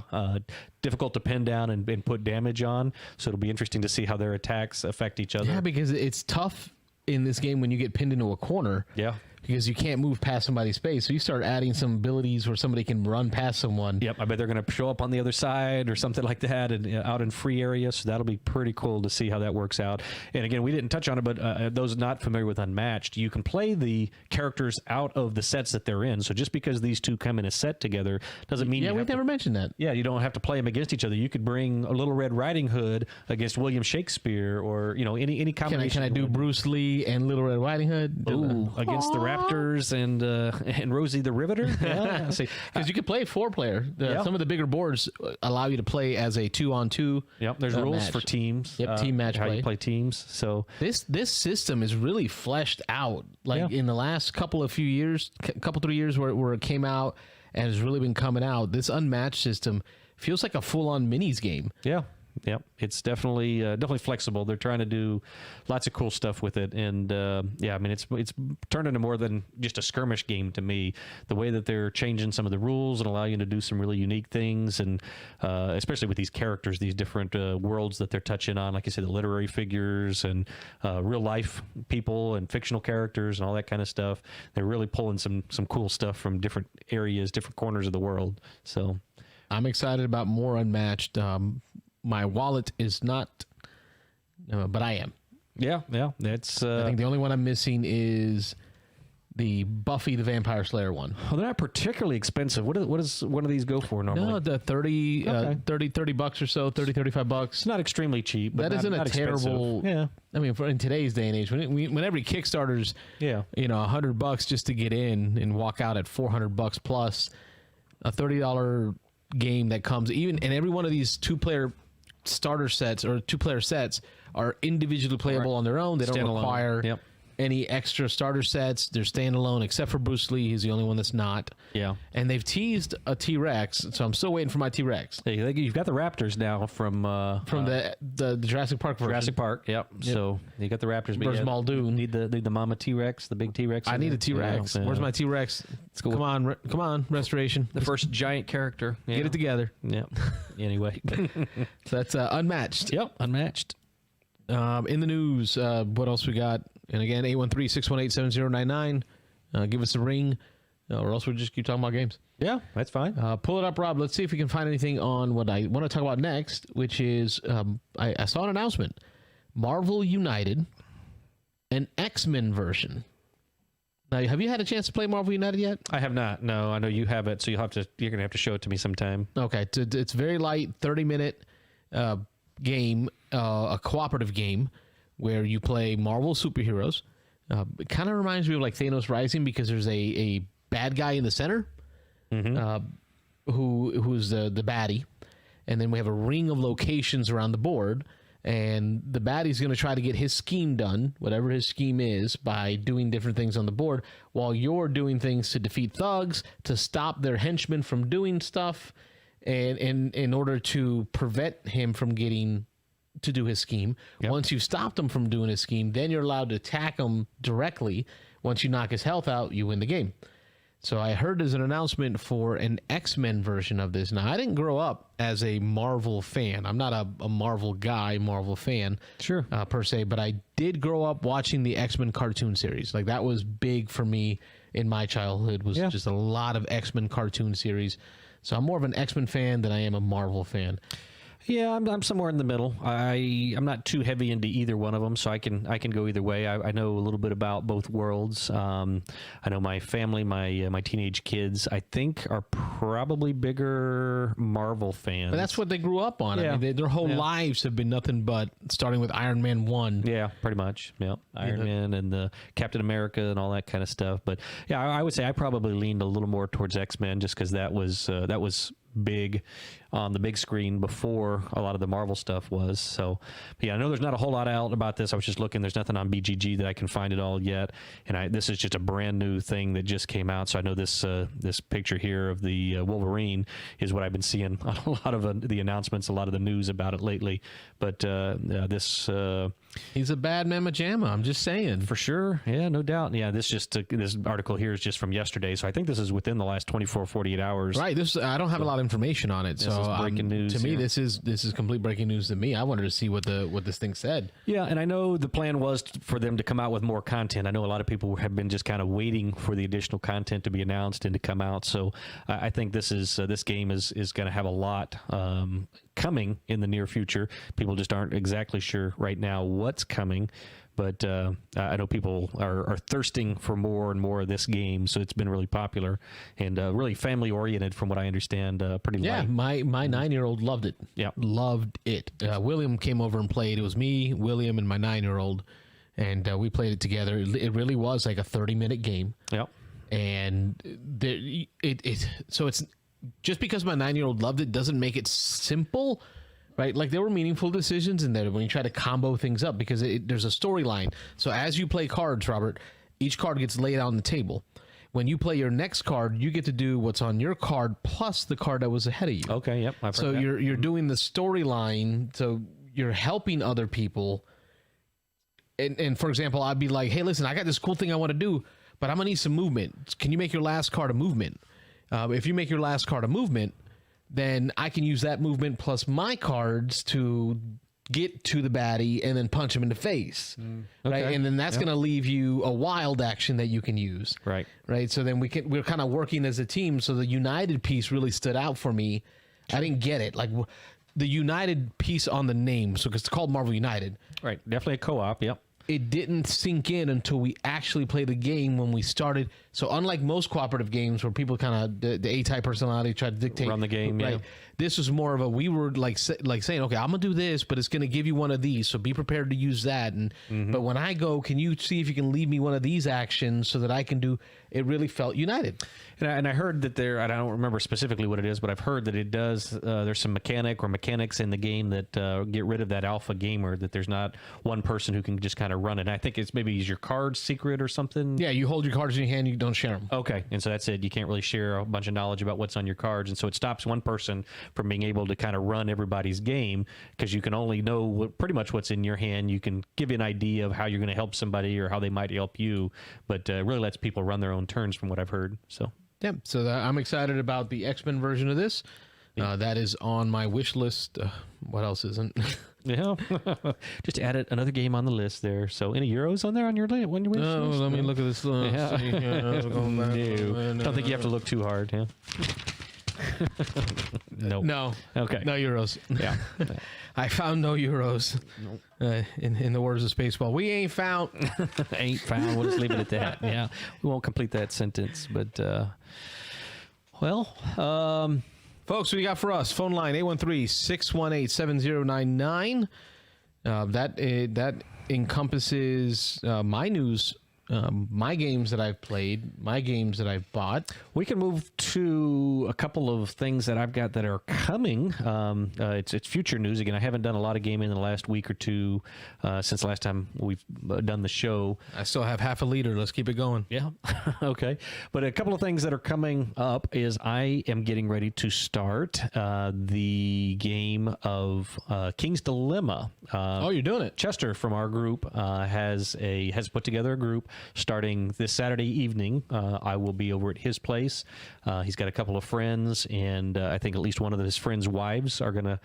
difficult to pin down and put damage on. So it'll be interesting to see how their attacks affect each other. Yeah, because it's tough in this game when you get pinned into a corner. Yeah. because you can't move past somebody's space. So you start adding some abilities where somebody can run past someone. Yep, I bet they're going to show up on the other side or something like that, and out in free areas. So that'll be pretty cool to see how that works out. And again, we didn't touch on it, but those not familiar with Unmatched, you can play the characters out of the sets that they're in. So just because these two come in a set together doesn't mean Yeah, we've never mentioned that. Yeah, you don't have to play them against each other. You could bring a Little Red Riding Hood against William Shakespeare, or any combination. Can I do Bruce Lee and Little Red Riding Hood? Ooh, against the Raptors and Rosie the Riveter? Yeah, because you can play 4-player. Some of the bigger boards allow you to play as a 2-on-2. Yep, there's rules match. for teams. Yep, team match how play. you play teams. So this system is really fleshed out. Like in the last couple 3 years where it came out and has really been coming out. This Unmatched system feels like a full-on minis game. Yeah. Yep, it's definitely flexible. They're trying to do lots of cool stuff with it, and I mean it's turned into more than just a skirmish game to me. The way that they're changing some of the rules and allow you to do some really unique things, and especially with these characters, these different worlds that they're touching on, like you say, the literary figures and real life people and fictional characters and all that kind of stuff. They're really pulling some cool stuff from different areas, different corners of the world. So I'm excited about more Unmatched. My wallet is not, but I am. Yeah. That's. I think the only one I'm missing is the Buffy the Vampire Slayer one. Well, they're not particularly expensive. What does one of these go for normally? No, the 30 bucks or so, $35. It's not extremely cheap. But that isn't not a terrible. expensive. Yeah. I mean, in today's day and age, when every Kickstarter's $100 just to get in and walk out at $400 plus, a $30 game that comes and every one of these 2-player starter sets or 2-player sets are individually playable on their own. They don't require any extra starter sets. They're standalone except for Bruce Lee. He's the only one that's not. Yeah. And they've teased a T-Rex, so I'm still waiting for my T-Rex. Hey, you've got the Raptors now from the Jurassic Park version. Jurassic Park. Yep. So you got the Raptors. Versus Muldoon. Need the mama T-Rex, the big T-Rex. I need a T-Rex. Yeah. Where's my T-Rex? Come on, Restoration. The first giant character. Yeah. Get it together. Yeah. Anyway. So that's Unmatched. Yep. Unmatched. In the news, what else we got? And again, 813-618-7099. Give us a ring, or else we'll just keep talking about games. Yeah, that's fine. Pull it up, Rob. Let's see if we can find anything on what I want to talk about next, which is I saw an announcement. Marvel United, an Xmen version. Now, have you had a chance to play Marvel United yet? I have not. No, I know you have it, so you're going to have to show it to me sometime. Okay, it's very light, 30-minute game, a cooperative game where you play Marvel superheroes. It kind of reminds me of like Thanos Rising because there's a bad guy in the center who's the baddie. And then we have a ring of locations around the board. And the baddie's going to try to get his scheme done, whatever his scheme is, by doing different things on the board, while you're doing things to defeat thugs, to stop their henchmen from doing stuff, and in order to prevent him from getting to do his scheme. Yep. Once you've stopped him from doing his scheme, then you're allowed to attack him directly. Once you knock his health out, you win the game. So I heard there's an announcement for an X-Men version of this. Now, I didn't grow up as a Marvel fan. I'm not a Marvel guy, Marvel fan, sure, per se, but I did grow up watching the X-Men cartoon series. Like, that was big for me in my childhood, was just a lot of X-Men cartoon series. So I'm more of an X-Men fan than I am a Marvel fan. Yeah, I'm somewhere in the middle. I'm not too heavy into either one of them, so I can go either way. I know a little bit about both worlds. I know my family, my teenage kids, I think, are probably bigger Marvel fans. But that's what they grew up on. Yeah. I mean, their whole lives have been nothing but starting with Iron Man 1. Yeah, pretty much. Yeah, Iron Man and the Captain America and all that kind of stuff. But yeah, I would say I probably leaned a little more towards X-Men just because that was big on the big screen before a lot of the Marvel stuff was. So, yeah, I know there's not a whole lot out about this. I was just looking. There's nothing on BGG that I can find it all yet. And this is just a brand new thing that just came out. So I know this picture here of the Wolverine is what I've been seeing on a lot of the announcements, a lot of the news about it lately. But this... He's a bad mamma jamma. I'm just saying. For sure. Yeah, no doubt. Yeah, this article here is just from yesterday. So I think this is within the last 24, 48 hours. Right. I don't have a lot information on it. This is breaking news to me, here. this is complete breaking news to me. I wanted to see what this thing said. Yeah, and I know the plan was for them to come out with more content. I know a lot of people have been just kind of waiting for the additional content to be announced and to come out. So I think this game is going to have a lot coming in the near future. People just aren't exactly sure right now what's coming. But I know people are thirsting for more and more of this game, so it's been really popular and really family-oriented from what I understand, pretty light. My 9-year-old loved it. Yeah. Loved it. William came over and played. It was me, William, and my 9-year-old, and we played it together. It really was like a 30-minute game. Yeah. And so it's just because my 9-year-old loved it doesn't make it simple. Right, like there were meaningful decisions in there when you try to combo things up because there's a storyline. So as you play cards, Robert, each card gets laid out on the table. When you play your next card, you get to do what's on your card plus the card that was ahead of you. Okay, yep. I've heard that. You're doing the storyline. So you're helping other people. And for example, I'd be like, hey, listen, I got this cool thing I want to do, but I'm gonna need some movement. Can you make your last card a movement? If you make your last card a movement, then I can use that movement plus my cards to get to the baddie and then punch him in the face. Right. Okay. And then that's going to leave you a wild action that you can use. Right. Right. So then we're kind of working as a team. So the united piece really stood out for me. I didn't get it. Like the united piece on the name. So it's called Marvel United. Right. Definitely a co-op. Yep. It didn't sink in until we actually played the game when we started. So unlike most cooperative games where people kind of the A-type personality try to dictate Run the game, right? yeah. This was more of a we were like saying, okay, I'm gonna do this, but it's gonna give you one of these, so be prepared to use that. And but when I go, can you see if you can leave me one of these actions so that I can do? It really felt united. And I heard that I don't remember specifically what it is, but I've heard that it does. There's some mechanics in the game that get rid of that alpha gamer. That there's not one person who can just kind of run it. And I think it's maybe use your card secret or something. Yeah, you hold your cards in your hand, you don't share them. Okay, and so that's it. You can't really share a bunch of knowledge about what's on your cards, and so it stops one person from being able to kind of run everybody's game because you can only know pretty much what's in your hand. You can give you an idea of how you're going to help somebody or how they might help you, but it really lets people run their own turns from what I've heard. So yeah, so I'm excited about the Xmen version of this. That is on my wish list. What else isn't? yeah, just added another game on the list there. So any Euros on there on your list? When you wish No, list? let me look at this. Yeah. See, going back. No. Don't think you have to look too hard. Yeah. Nope. No. Okay. No Euros. Yeah. I found no Euros. Nope. In the words of Spaceball, we ain't found. Ain't found. We'll just leave it at that. Yeah. We won't complete that sentence, but Folks, what do you got for us? Phone line 813-618-7099. That encompasses my news, my games that I've played, my games that I've bought. we can move to a couple of things that I've got that are coming. It's future news. Again, I haven't done a lot of gaming in the last week or two since the last time we've done the show. I still have half a liter. Let's keep it going. Yeah. Okay. But a couple of things that are coming up is I am getting ready to start the game of King's Dilemma. Oh, you're doing it. Chester from our group has put together a group starting this Saturday evening. I will be over at his place. He's got a couple of friends, and I think at least one of his friends' wives are going to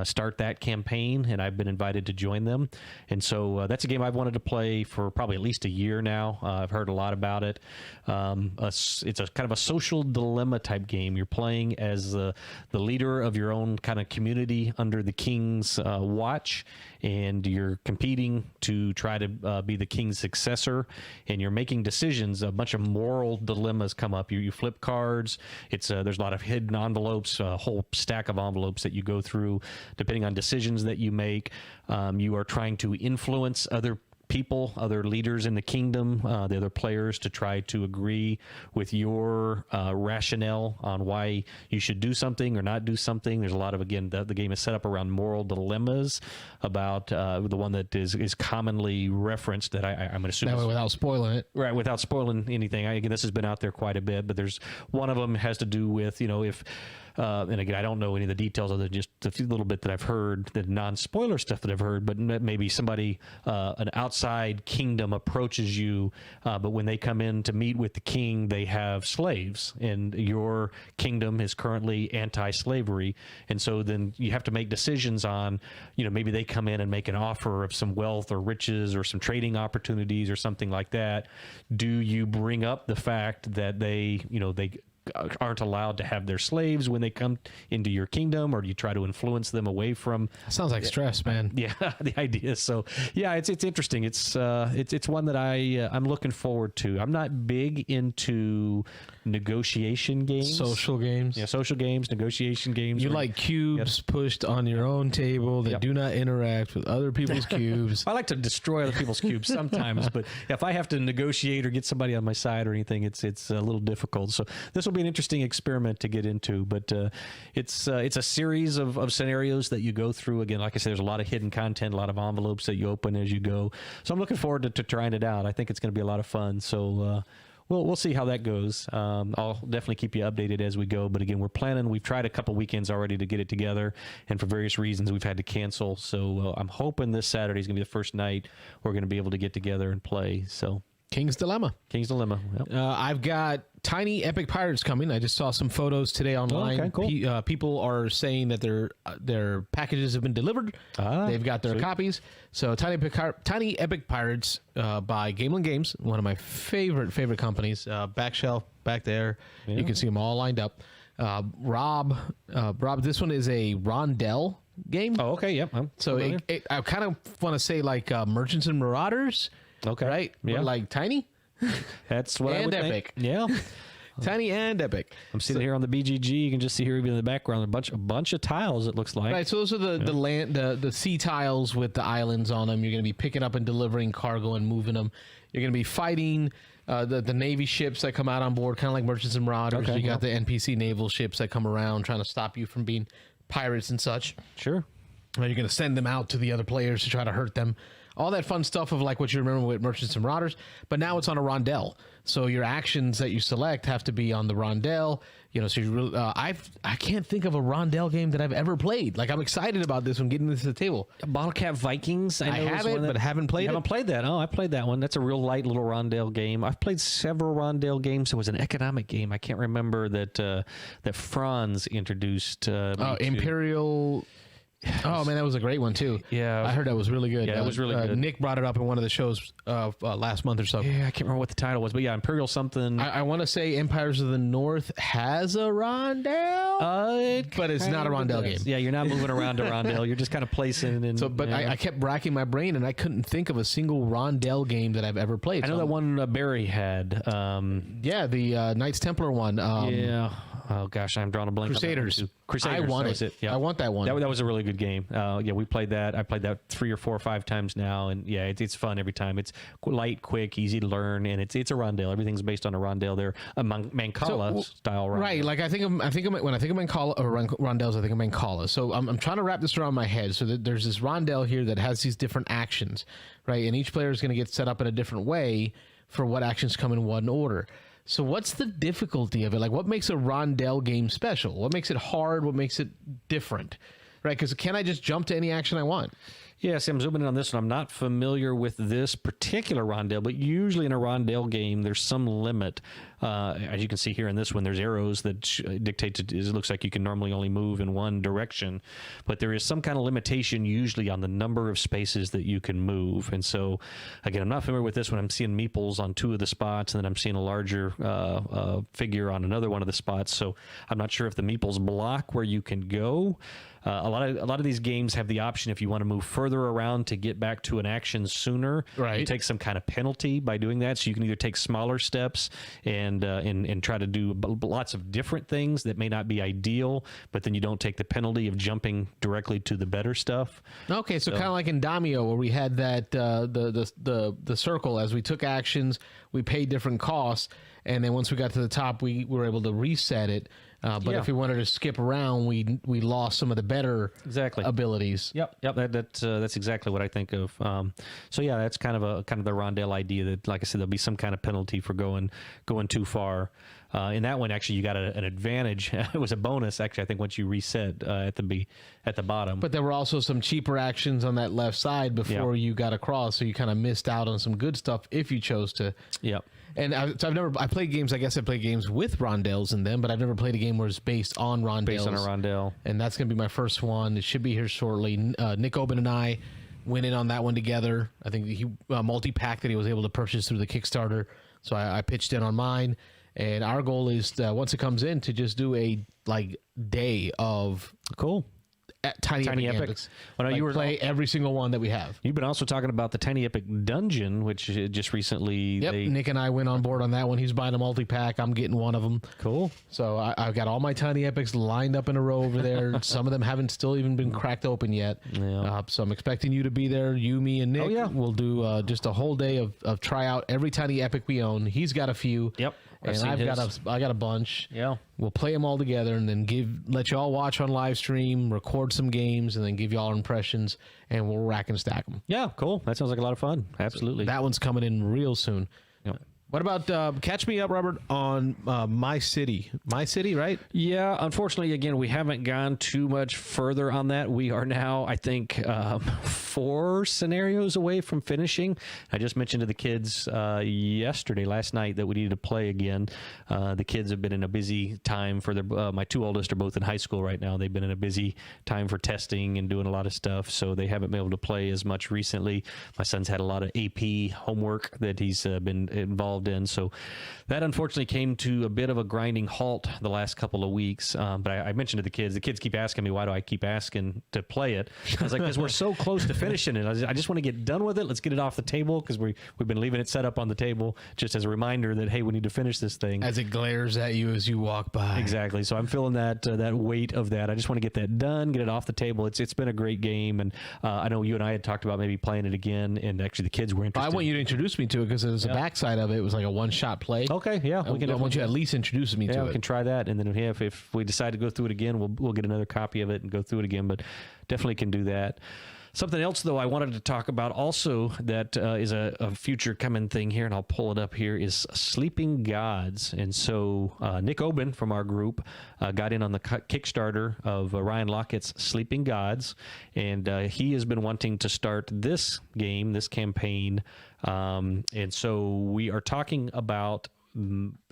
start that campaign, and I've been invited to join them. And so that's a game I've wanted to play for probably at least a year now. I've heard a lot about it. It's a kind of a social dilemma type game. You're playing as the leader of your own kind of community under the king's watch, and you're competing to try to be the king's successor, and you're making decisions. A bunch of moral dilemmas come up. You flip cards. There's a lot of hidden envelopes, a whole stack of envelopes that you go through depending on decisions that you make. You are trying to influence other people, other leaders in the kingdom, the other players, to try to agree with your rationale on why you should do something or not do something. There's a lot of, again, the game is set up around moral dilemmas about the one that is commonly referenced that I'm going to assume. That way, without spoiling it. Right, without spoiling anything. Again, this has been out there quite a bit, but there's one of them has to do with, if and again, I don't know any of the details other than just a few little bit that I've heard, the non-spoiler stuff that I've heard, but maybe somebody, an outsider outside kingdom approaches you, but when they come in to meet with the king, they have slaves, and your kingdom is currently anti-slavery, and so then you have to make decisions on, maybe they come in and make an offer of some wealth or riches or some trading opportunities or something like that. Do you bring up the fact that they aren't allowed to have their slaves when they come into your kingdom, or do you try to influence them away from? Sounds like stress, man. Yeah, the idea. So yeah, it's interesting. It's one that I'm looking forward to. I'm not big into negotiation games, Social games. Yeah, social games, negotiation games. You like cubes pushed on your own table that do not interact with other people's cubes. I like to destroy other people's cubes sometimes, but if I have to negotiate or get somebody on my side or anything, it's a little difficult. So this will be an interesting experiment to get into, but it's a series of scenarios that you go through. Again, like I said, there's a lot of hidden content, a lot of envelopes that you open as you go. So I'm looking forward to trying it out. I think it's going to be a lot of fun. So we'll see how that goes. I'll definitely keep you updated as we go. But again, we've tried a couple weekends already to get it together, and for various reasons we've had to cancel. So I'm hoping this Saturday is going to be the first night we're going to be able to get together and play. So King's Dilemma. Yep. I've got Tiny Epic Pirates coming. I just saw some photos today online. Okay, cool. People are saying that their packages have been delivered. They've got their copies. So Tiny Epic Pirates by Gameland Games, one of my favorite companies. Back shelf back there. Yeah. You can see them all lined up. Rob, this one is a Rondell game. Oh, okay. Yep. So I kind of want to say like Merchants and Marauders. Okay. Right? Yeah. Or like Tiny. That's what I would Epic. think. Yeah. Tiny and Epic. I'm sitting here on the BGG. You can just see here even in the background a bunch of tiles. It looks like. Right. So those are the sea tiles with the islands on them. You're going to be picking up and delivering cargo and moving them. You're going to be fighting the Navy ships that come out on board, kind of like Merchants and Marauders. Okay, you got the NPC naval ships that come around trying to stop you from being pirates and such. Sure. You're going to send them out to the other players to try to hurt them. All that fun stuff of like what you remember with Merchants and Marauders, but now it's on a rondel. So your actions that you select have to be on the rondel. So you really, I can't think of a rondel game that I've ever played. Like I'm excited about this one, getting this to the table. Bottle Cap Vikings. I have it, but haven't played it. Haven't played that. Oh, I played that one. That's a real light little rondel game. I've played several rondel games. It was an economic game. I can't remember that Franz introduced. Imperial. Oh man, that was a great one too. Yeah, I heard that was really good. Yeah, it was really good. Nick brought it up in one of the shows last month or so. Yeah, I can't remember what the title was, but yeah, Imperial something. I want to say Empires of the North has a rondel, but it's not a rondel game. Yeah, you're not moving around a rondel. You're just kind of placing. And so, but I kept racking my brain, and I couldn't think of a single rondel game that I've ever played. I know that one Barry had. The Knights Templar one. Yeah. Oh gosh, I'm drawing a blank. Crusaders. Crusaders. I want it. Yeah. I want that one. That was a really good game. Yeah, we played that. I played that 3 or 4 or 5 times now, and yeah, it's fun every time. It's light, quick, easy to learn, and it's a rondel. Everything's based on a rondel. They're a Mancala style rondel. Right. Like when I think of Mancala or rondels, I think of Mancala. So I'm trying to wrap this around my head. So that there's this rondel here that has these different actions, right? And each player is going to get set up in a different way for what actions come in one order. So what's the difficulty of it? Like, what makes a rondel game special? What makes it hard? What makes it different? Right? Because can I just jump to any action I want? Yes, I'm zooming in on this one. I'm not familiar with this particular rondel, but usually in a rondel game, there's some limit. As you can see here in this one, there's arrows that dictate it looks like you can normally only move in one direction, but there is some kind of limitation usually on the number of spaces that you can move. And so, again, I'm not familiar with this one. I'm seeing meeples on 2 of the spots, and then I'm seeing a larger figure on another one of the spots. So I'm not sure if the meeples block where you can go. A lot of these games have the option if you want to move further around to get back to an action sooner. Right. You take some kind of penalty by doing that, so you can either take smaller steps and try to do lots of different things that may not be ideal, but then you don't take the penalty of jumping directly to the better stuff. Okay, so kind of like in Damio, where we had that the circle. As we took actions, we paid different costs, and then once we got to the top, we were able to reset it. But if we wanted to skip around, we lost some of the better abilities. Yep. That's exactly what I think of. So yeah, that's kind of the rondel idea that, like I said, there'll be some kind of penalty for going too far. In that one, actually, you got an advantage. It was a bonus, actually, I think, once you reset at the bottom. But there were also some cheaper actions on that left side before you got across, so you kind of missed out on some good stuff if you chose to. Yep. And I played games. I guess I played games with rondelles in them, but I've never played a game where it's based on rondelles. Based on a rondelle. And that's going to be my first one. It should be here shortly. Nick Oben and I went in on that one together. I think he multi-pack that he was able to purchase through the Kickstarter. So I pitched in on mine. And our goal is once it comes in to just do a day of cool. Tiny Epics. Well, no, you were play every single one that we have. You've been also talking about the Tiny Epic Dungeon, which just recently. Yep, Nick and I went on board on that one. He's buying a multi-pack. I'm getting one of them. Cool. So I've got all my Tiny Epics lined up in a row over there. Some of them haven't still even been cracked open yet. Yeah. So I'm expecting you to be there. You, me, and Nick. Oh, yeah. We'll do just a whole day of try out every Tiny Epic we own. He's got a few. Yep. And I got a bunch. Yeah. We'll play them all together and then let you all watch on live stream, record some games, and then give you all impressions, and we'll rack and stack them. Yeah, cool. That sounds like a lot of fun. Absolutely. That one's coming in real soon. Yep. What about catch me up, Robert, on My City? My City, right? Yeah, unfortunately, again, we haven't gone too much further on that. We are now, I think, 4 scenarios away from finishing. I just mentioned to the kids last night, that we needed to play again. The kids have been in a busy time for their. My 2 oldest are both in high school right now. They've been in a busy time for testing and doing a lot of stuff, so they haven't been able to play as much recently. My son's had a lot of AP homework that he's been involved in, so that unfortunately came to a bit of a grinding halt the last couple of weeks. But I mentioned to the kids keep asking me, why do I keep asking to play it? I was like, because we're so close to finishing it. I just want to get done with it. Let's get it off the table, because we've been leaving it set up on the table just as a reminder that, hey, we need to finish this thing. As it glares at you as you walk by. Exactly. So I'm feeling that weight of that. I just want to get that done, get it off the table. It's been a great game, and I know you and I had talked about maybe playing it again, and actually the kids were interested. I want you to introduce me to it, because there's a backside of it. It was like a one-shot play. Okay, yeah. I want you to at least introduce me to it. Yeah, we can try that, and then if we decide to go through it again, we'll get another copy of it and go through it again, but definitely can do that. Something else, though, I wanted to talk about also that is a future coming thing here, and I'll pull it up here, is Sleeping Gods. And so Nick Oben from our group got in on the Kickstarter of Ryan Lockett's Sleeping Gods, and he has been wanting to start this game, this campaign. And so we are talking about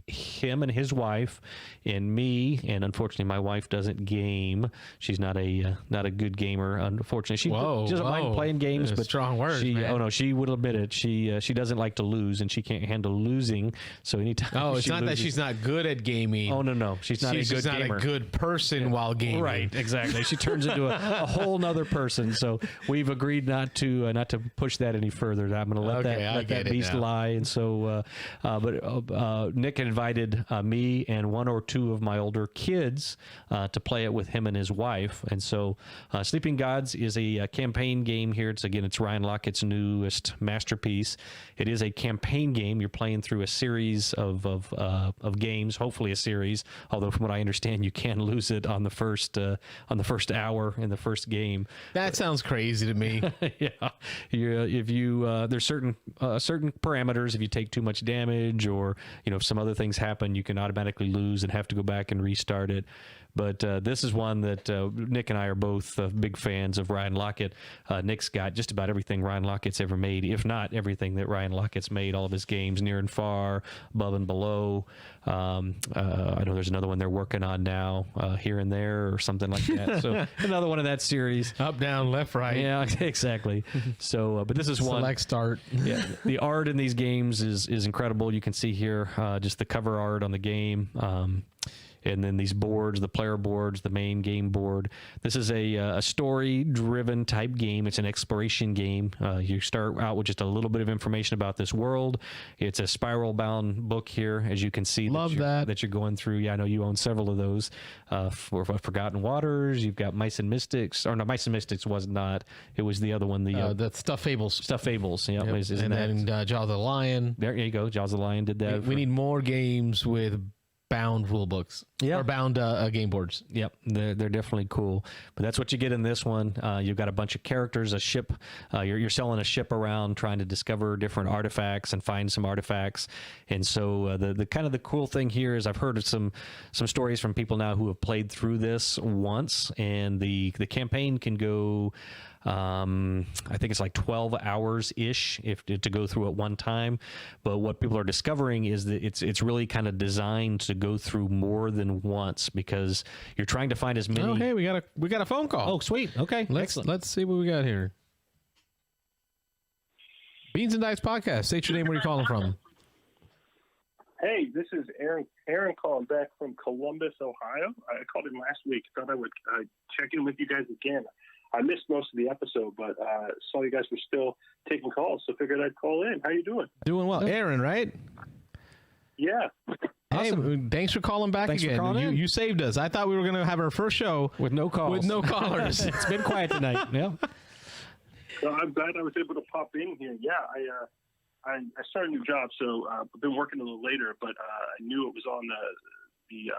him and his wife and me, and unfortunately my wife doesn't game. She's not a good gamer, unfortunately. She doesn't mind playing games, but strong words, man. Oh no, she will admit it. She doesn't like to lose, and she can't handle losing. So anytime it's not that she's not good at gaming. Oh no, she's not a good gamer. She's not a good person while gaming. Right, exactly. She turns into a whole nother person. So we've agreed not to push that any further. I'm going to let that beast lie. And so, but Nick invited me and 1 or 2 of my older kids to play it with him and his wife. And so Sleeping Gods is a campaign game here. It's Ryan Lockett's newest masterpiece. It is a campaign game. You're playing through a series of games, hopefully a series, although from what I understand, you can lose it on the first hour in the first game. That sounds crazy to me. Yeah. If you there's certain parameters. If you take too much damage, or if some other things happen, you can automatically lose and have to go back and restart it. But this is one that Nick and I are both big fans of Ryan Lockett. Nick's got just about everything Ryan Lockett's ever made, if not everything that Ryan Lockett's made, all of his games, Near and Far, Above and Below. I know there's another one they're working on now, Here and There, or something like that. So another one of that series. Up, down, left, right. Yeah, exactly. So, but this is one. Select, start. Yeah, the art in these games is incredible. You can see here just the cover art on the game. And then these boards, the player boards, the main game board. This is a story-driven type game. It's an exploration game. You start out with just a little bit of information about this world. It's a spiral-bound book here, as you can see. That you're going through. Yeah, I know you own several of those. For Forgotten Waters, you've got Mice and Mystics. Or no, Mice and Mystics was not. It was the other one. The Stuff Fables. Stuff Fables. Yeah, yep. And Jaws of the Lion. There you go. Jaws of the Lion did that. We need more games with bound rule books or bound game boards. Yep, they're definitely cool. But that's what you get in this one. You've got a bunch of characters, a ship. You're selling a ship around, trying to discover different artifacts and find some artifacts. And so the kind of the cool thing here is I've heard of some stories from people now who have played through this once, and the campaign can go. I think it's like 12 hours ish to go through at one time. But what people are discovering is that it's really kind of designed to go through more than once, because you're trying to find as many. Oh, hey, we got a phone call. Oh, sweet. Okay, Let's see what we got here. Beans and Dice Podcast. State your name. Where you calling from? Hey, this is Aaron. Aaron calling back from Columbus, Ohio. I called in last week. Thought I would check in with you guys again. I missed most of the episode, but saw you guys were still taking calls, so figured I'd call in. How you doing? Doing well. Aaron, right? Yeah. Hey, thanks for calling back again. You saved us. I thought we were going to have our first show with no calls. With no callers. It's been quiet tonight. Yeah. So I'm glad I was able to pop in here. Yeah, I started a new job, so I've been working a little later, but I knew it was on the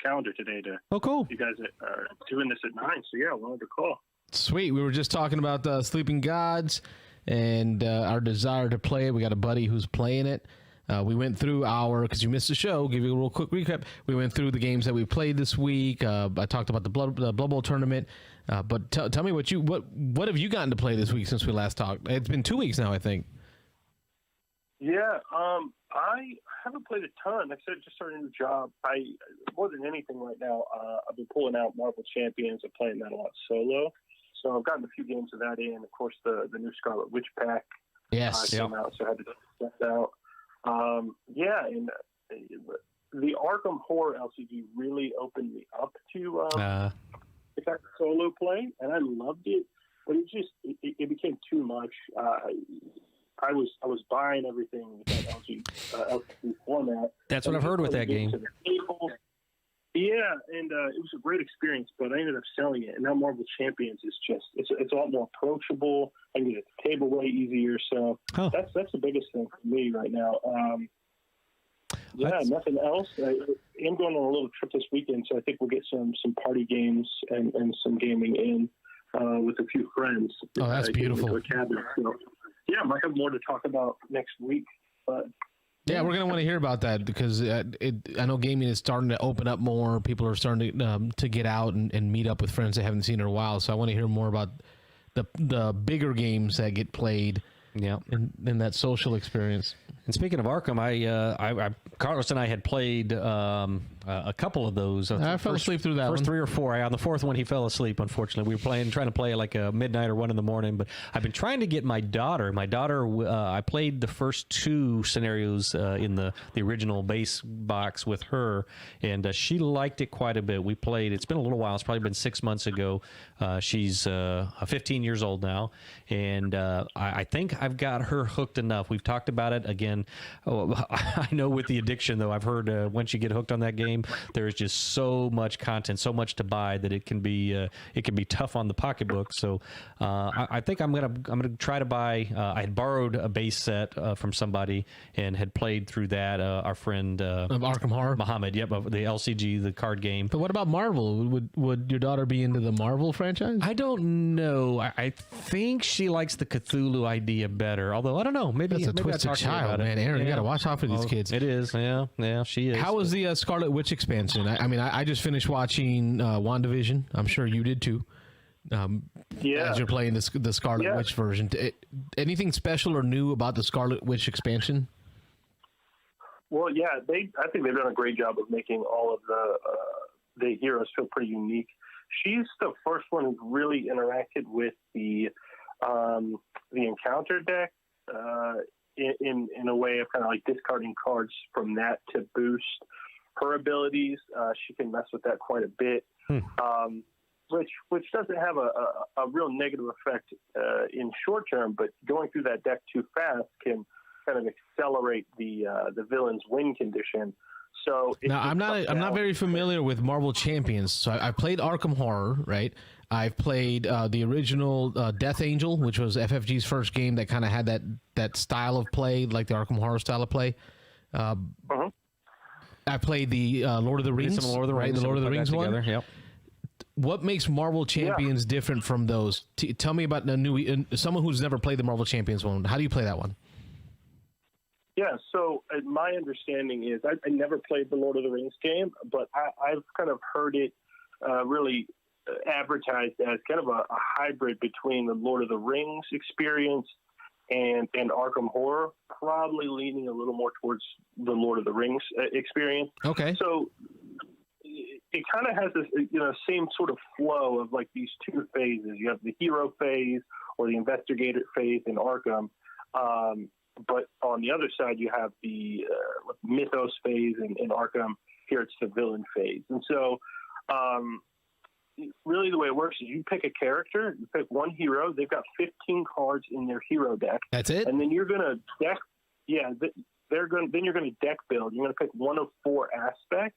calendar today to. Oh, cool. You guys are doing this at 9, so yeah, I wanted to call. Sweet. We were just talking about Sleeping Gods and our desire to play it. We got a buddy who's playing it. We went through because you missed the show, give you a real quick recap. We went through the games that we played this week. I talked about the Blood Bowl tournament. But tell me what have you gotten to play this week since we last talked? It's been 2 weeks now, I think. Yeah, I haven't played a ton. Like I said, just started a new job. More than anything right now, I've been pulling out Marvel Champions and playing that a lot solo. So I've gotten a few games of that in. Of course, the new Scarlet Witch pack came out, so I had to check that out. And the Arkham Horror LCG really opened me up to solo play, and I loved it. But it became too much. I was buying everything with that LCD format. That's what I've heard with that game. Yeah, and it was a great experience, but I ended up selling it. And now Marvel Champions is it's a lot more approachable. I can get it to the table way easier. So that's the biggest thing for me right now. Nothing else. I'm going on a little trip this weekend, so I think we'll get some party games and some gaming in with a few friends. Oh, that's beautiful. A cabin. So, yeah, I might have more to talk about next week. But yeah, we're going to want to hear about that because I know gaming is starting to open up more. People are starting to get out and meet up with friends they haven't seen in a while. So I want to hear more about the bigger games that get played. Yeah, in that social experience. And speaking of Arkham, Carlos and I had played a couple of those. I fell asleep through that first one. 3 or 4. On the fourth one, he fell asleep. Unfortunately, we were trying to play like a midnight or 1 in the morning. But I've been trying to get my daughter. I played the first 2 scenarios in the original base box with her, and she liked it quite a bit. We played. It's been a little while. It's probably been 6 months ago. She's 15 years old now, and I think I've got her hooked enough. We've talked about it again. I know with the addiction, though, I've heard once you get hooked on that game, there's just so much content, so much to buy that it can be tough on the pocketbook. So I think I'm gonna try to buy. I had borrowed a base set from somebody and had played through that. Our friend of Arkham Horror, Muhammad. Yep, of the LCG, the card game. But what about Marvel? Would your daughter be into the Marvel franchise? I don't know. I think she likes the Cthulhu idea better. Although I don't know. Maybe that's a twisted child, man. Aaron, you got to watch out for these kids. It is. Yeah, she is. How was the Scarlet Witch expansion? I just finished watching WandaVision. I'm sure you did too. As you're playing the Scarlet Witch version. Anything special or new about the Scarlet Witch expansion? Well, yeah, I think they've done a great job of making all of the heroes feel pretty unique. She's the first one who really interacted with the encounter deck in a way of kind of like discarding cards from that to boost her abilities. She can mess with that quite a bit, which doesn't have a real negative effect in short term, but going through that deck too fast can kind of accelerate the villain's win condition. So now I'm not very familiar with Marvel Champions. So I played Arkham Horror, right? I've played the original Death Angel, which was FFG's first game that kind of had that style of play, like the Arkham Horror style of play. I played the Lord of the Rings. Some Lord of the Rings, right? The Lord of the Rings one. Yep. What makes Marvel Champions different from those? Tell me about someone who's never played the Marvel Champions one. How do you play that one? Yeah, so my understanding is I never played the Lord of the Rings game, but I've kind of heard it really advertised as kind of a hybrid between the Lord of the Rings experience and Arkham Horror, probably leaning a little more towards the Lord of the Rings experience. Okay. So it kind of has this, same sort of flow of like these two phases. You have the hero phase or the investigator phase in Arkham. But on the other side, you have the mythos phase in Arkham. Here it's the villain phase. And so really the way it works is you pick a character, you pick one hero. They've got 15 cards in their hero deck. That's it? And then you're going to deck, then you're going to deck build. You're going to pick one of four aspects.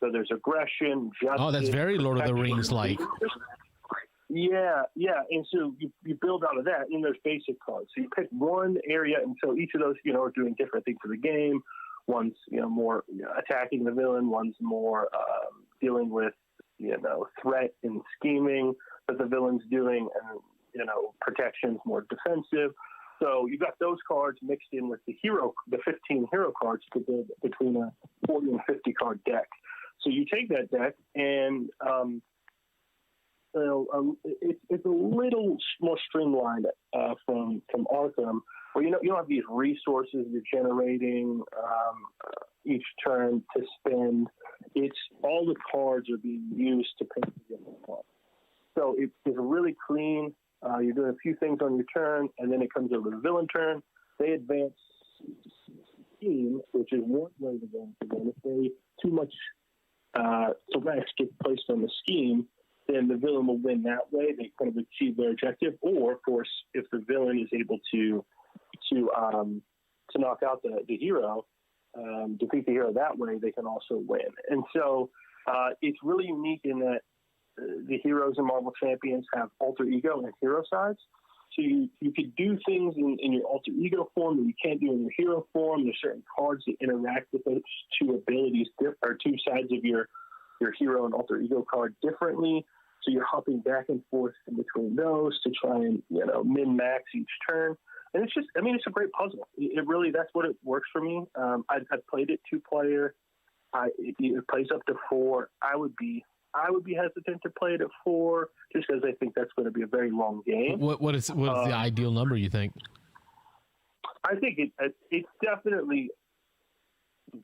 So there's aggression, justice. Oh, that's very Lord of the Rings like. Yeah. And so you build out of that, and there's basic cards. So you pick one area, and so each of those, are doing different things for the game. One's, more attacking the villain. One's more dealing with, threat and scheming that the villain's doing, and, protection's more defensive. So you got those cards mixed in with the 15 hero cards to build between a 40 and 50 card deck. So you take that deck and it's a little more streamlined from Arkham, where you don't have these resources you're generating each turn to spend. It's all the cards are being used to pay for different cards. So it's really clean. You're doing a few things on your turn, and then it comes over to the villain turn. They advance scheme, which is one way to go into them. If they too much threats get placed on the scheme, then the villain will win that way. They kind of achieve their objective. Or, of course, if the villain is able to knock out the hero, defeat the hero that way, they can also win. And so it's really unique in that the heroes in Marvel Champions have alter ego and hero sides. So you could do things in your alter ego form that you can't do in your hero form. There's certain cards that interact with those two abilities, or two sides of your hero and alter ego card differently. So you're hopping back and forth in between those to try and, min-max each turn. And it's just, it's a great puzzle. It really, that's what it works for me. I've played it 2-player. It plays up to 4. I would be hesitant to play it at 4 just because I think that's going to be a very long game. What is the ideal number, you think? I think it's definitely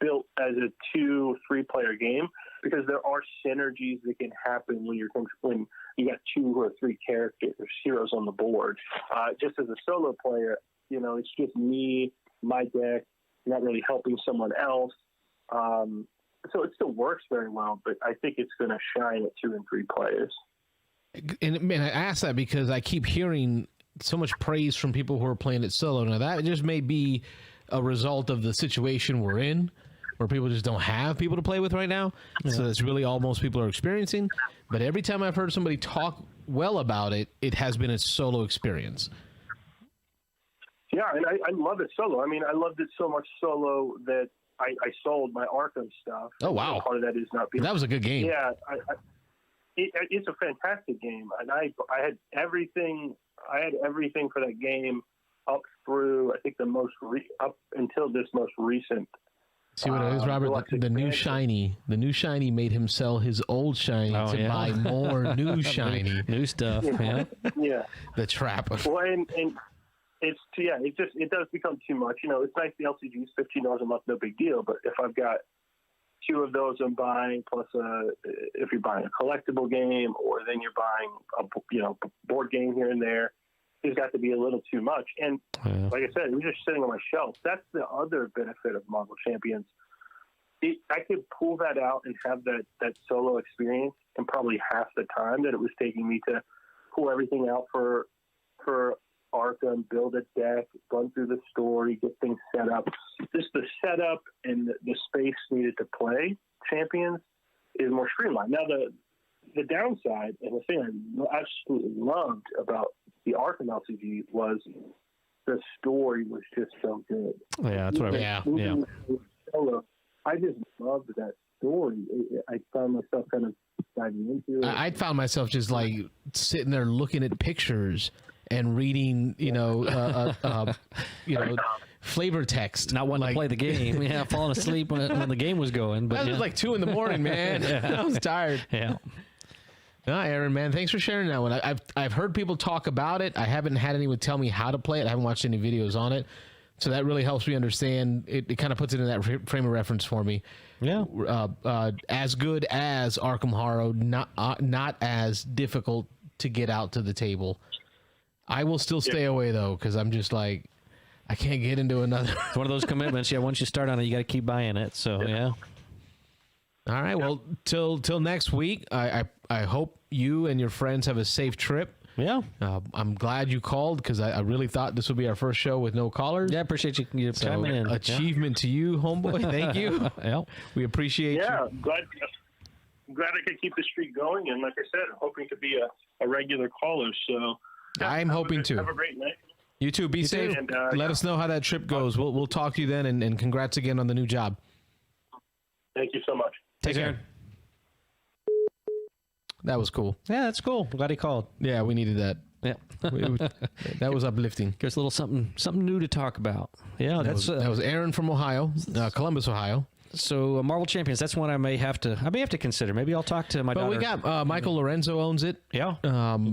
built as a 2-3 player game because there are synergies that can happen when you got 2 or 3 characters, heroes on the board. Just as a solo player, it's just me, my deck, not really helping someone else. So it still works very well, but I think it's going to shine at 2 and 3 players. And man, I ask that because I keep hearing so much praise from people who are playing it solo. Now that just may be a result of the situation we're in, where people just don't have people to play with right now. Yeah. So that's really all most people are experiencing. But every time I've heard somebody talk well about it, it has been a solo experience. Yeah, and I love it solo. I loved it so much solo that I sold my Arkham stuff. Oh, wow. Part of that is not being... That was a good game. Yeah, it's a fantastic game. And I had everything for that game up through, I think, up until this most recent. See what it is, Robert? The new shiny made him sell his old shiny to buy more new shiny. New stuff, yeah. The trap. Well, and it does become too much. It's nice the LCG is $15 a month, no big deal. But if I've got 2 of those I'm buying, plus if you're buying a collectible game, or then you're buying a board game here and there, it's got to be a little too much. And like I said, it was just sitting on my shelf. That's the other benefit of Marvel Champions. I could pull that out and have that solo experience in probably half the time that it was taking me to pull everything out for Arkham, build a deck, run through the story, get things set up. Just the setup and the space needed to play Champions is more streamlined. Now, the downside, and the thing I absolutely loved about the Arkham LCG was the story was just so good. Yeah, that's what Yeah. Solo, I just loved that story. I found myself kind of diving into it. I found myself just like sitting there looking at pictures and reading, flavor text. Not wanting to play the game. Yeah, falling asleep when the game was going. But That was like 2 a.m, man. I was tired. yeah. No, Aaron, man, thanks for sharing that one. I've heard people talk about it. I haven't had anyone tell me how to play it. I haven't watched any videos on it. So that really helps me understand. It kind of puts it in that frame of reference for me. Yeah. As good as Arkham Horror, not as difficult to get out to the table. I will still stay away, though, because I'm just like, I can't get into another. It's one of those commitments. Yeah, once you start on it, you got to keep buying it. So, yeah. All right. Well, till next week, I hope you and your friends have a safe trip. Yeah. I'm glad you called because I really thought this would be our first show with no callers. Yeah, I appreciate you chiming in. Achievement to you, homeboy. Thank you. Yeah. We appreciate you. Yeah, I'm glad I could keep the streak going. And like I said, I'm hoping to be a regular caller. So I'm hoping to. Have a great night. You too. Be safe. And, Let us know how that trip goes. We'll talk to you then, and congrats again on the new job. Thank you so much. Take care. That was cool. Yeah, that's cool. I'm glad he called. Yeah, we needed that. Yeah. That was uplifting. Gives a little something new to talk about. Yeah, That was Aaron from Ohio, Columbus, Ohio. So Marvel Champions, that's one I may have to consider. Maybe I'll talk to my daughter. But we got Michael Lorenzo owns it. Yeah.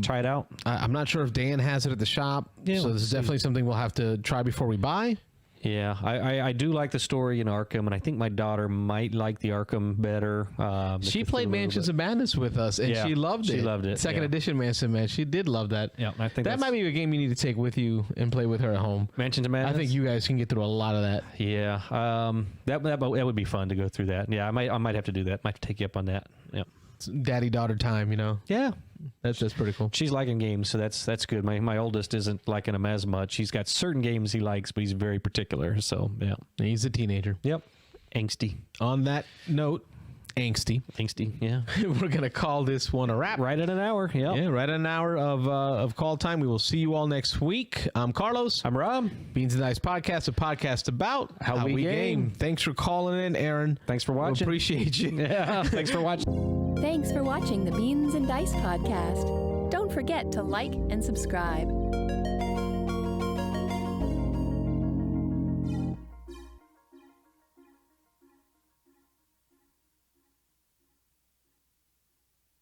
Try it out. I'm not sure if Dan has it at the shop. Yeah, so let's this is see. definitely something we'll have to try before we buy. Yeah, I do like the story in Arkham, and I think my daughter might like the Arkham better. She played Mansions of Madness with us, and Yeah, she loved it. she loved it, Second yeah. edition Mansion, man. She did love that. Yeah, I think that might be a game you need to take with you and play with her at home. Mansions of Madness. I think you guys can get through a lot of that. Yeah, that would be fun to go through that. Yeah, I might have to do that. Might have to take you up on that. Yeah. It's daddy-daughter time, you know. Yeah. That's pretty cool. She's liking games, so that's good. My oldest isn't liking them as much. He's got certain games he likes, but he's very particular. So yeah, He's a teenager. yep, angsty, On that note, angsty. yeah. We're gonna call this one a wrap. Right at an hour. Yep. Yeah, right at an hour of call time. We will see you all next week. I'm Carlos. I'm Rob. Beans and Dice Podcast, a podcast about How we game. Thanks for calling in, Aaron. Thanks for We watching. appreciate you. Yeah. Thanks for watching. Thanks for watching the Beans and Dice podcast. Don't forget to like and subscribe.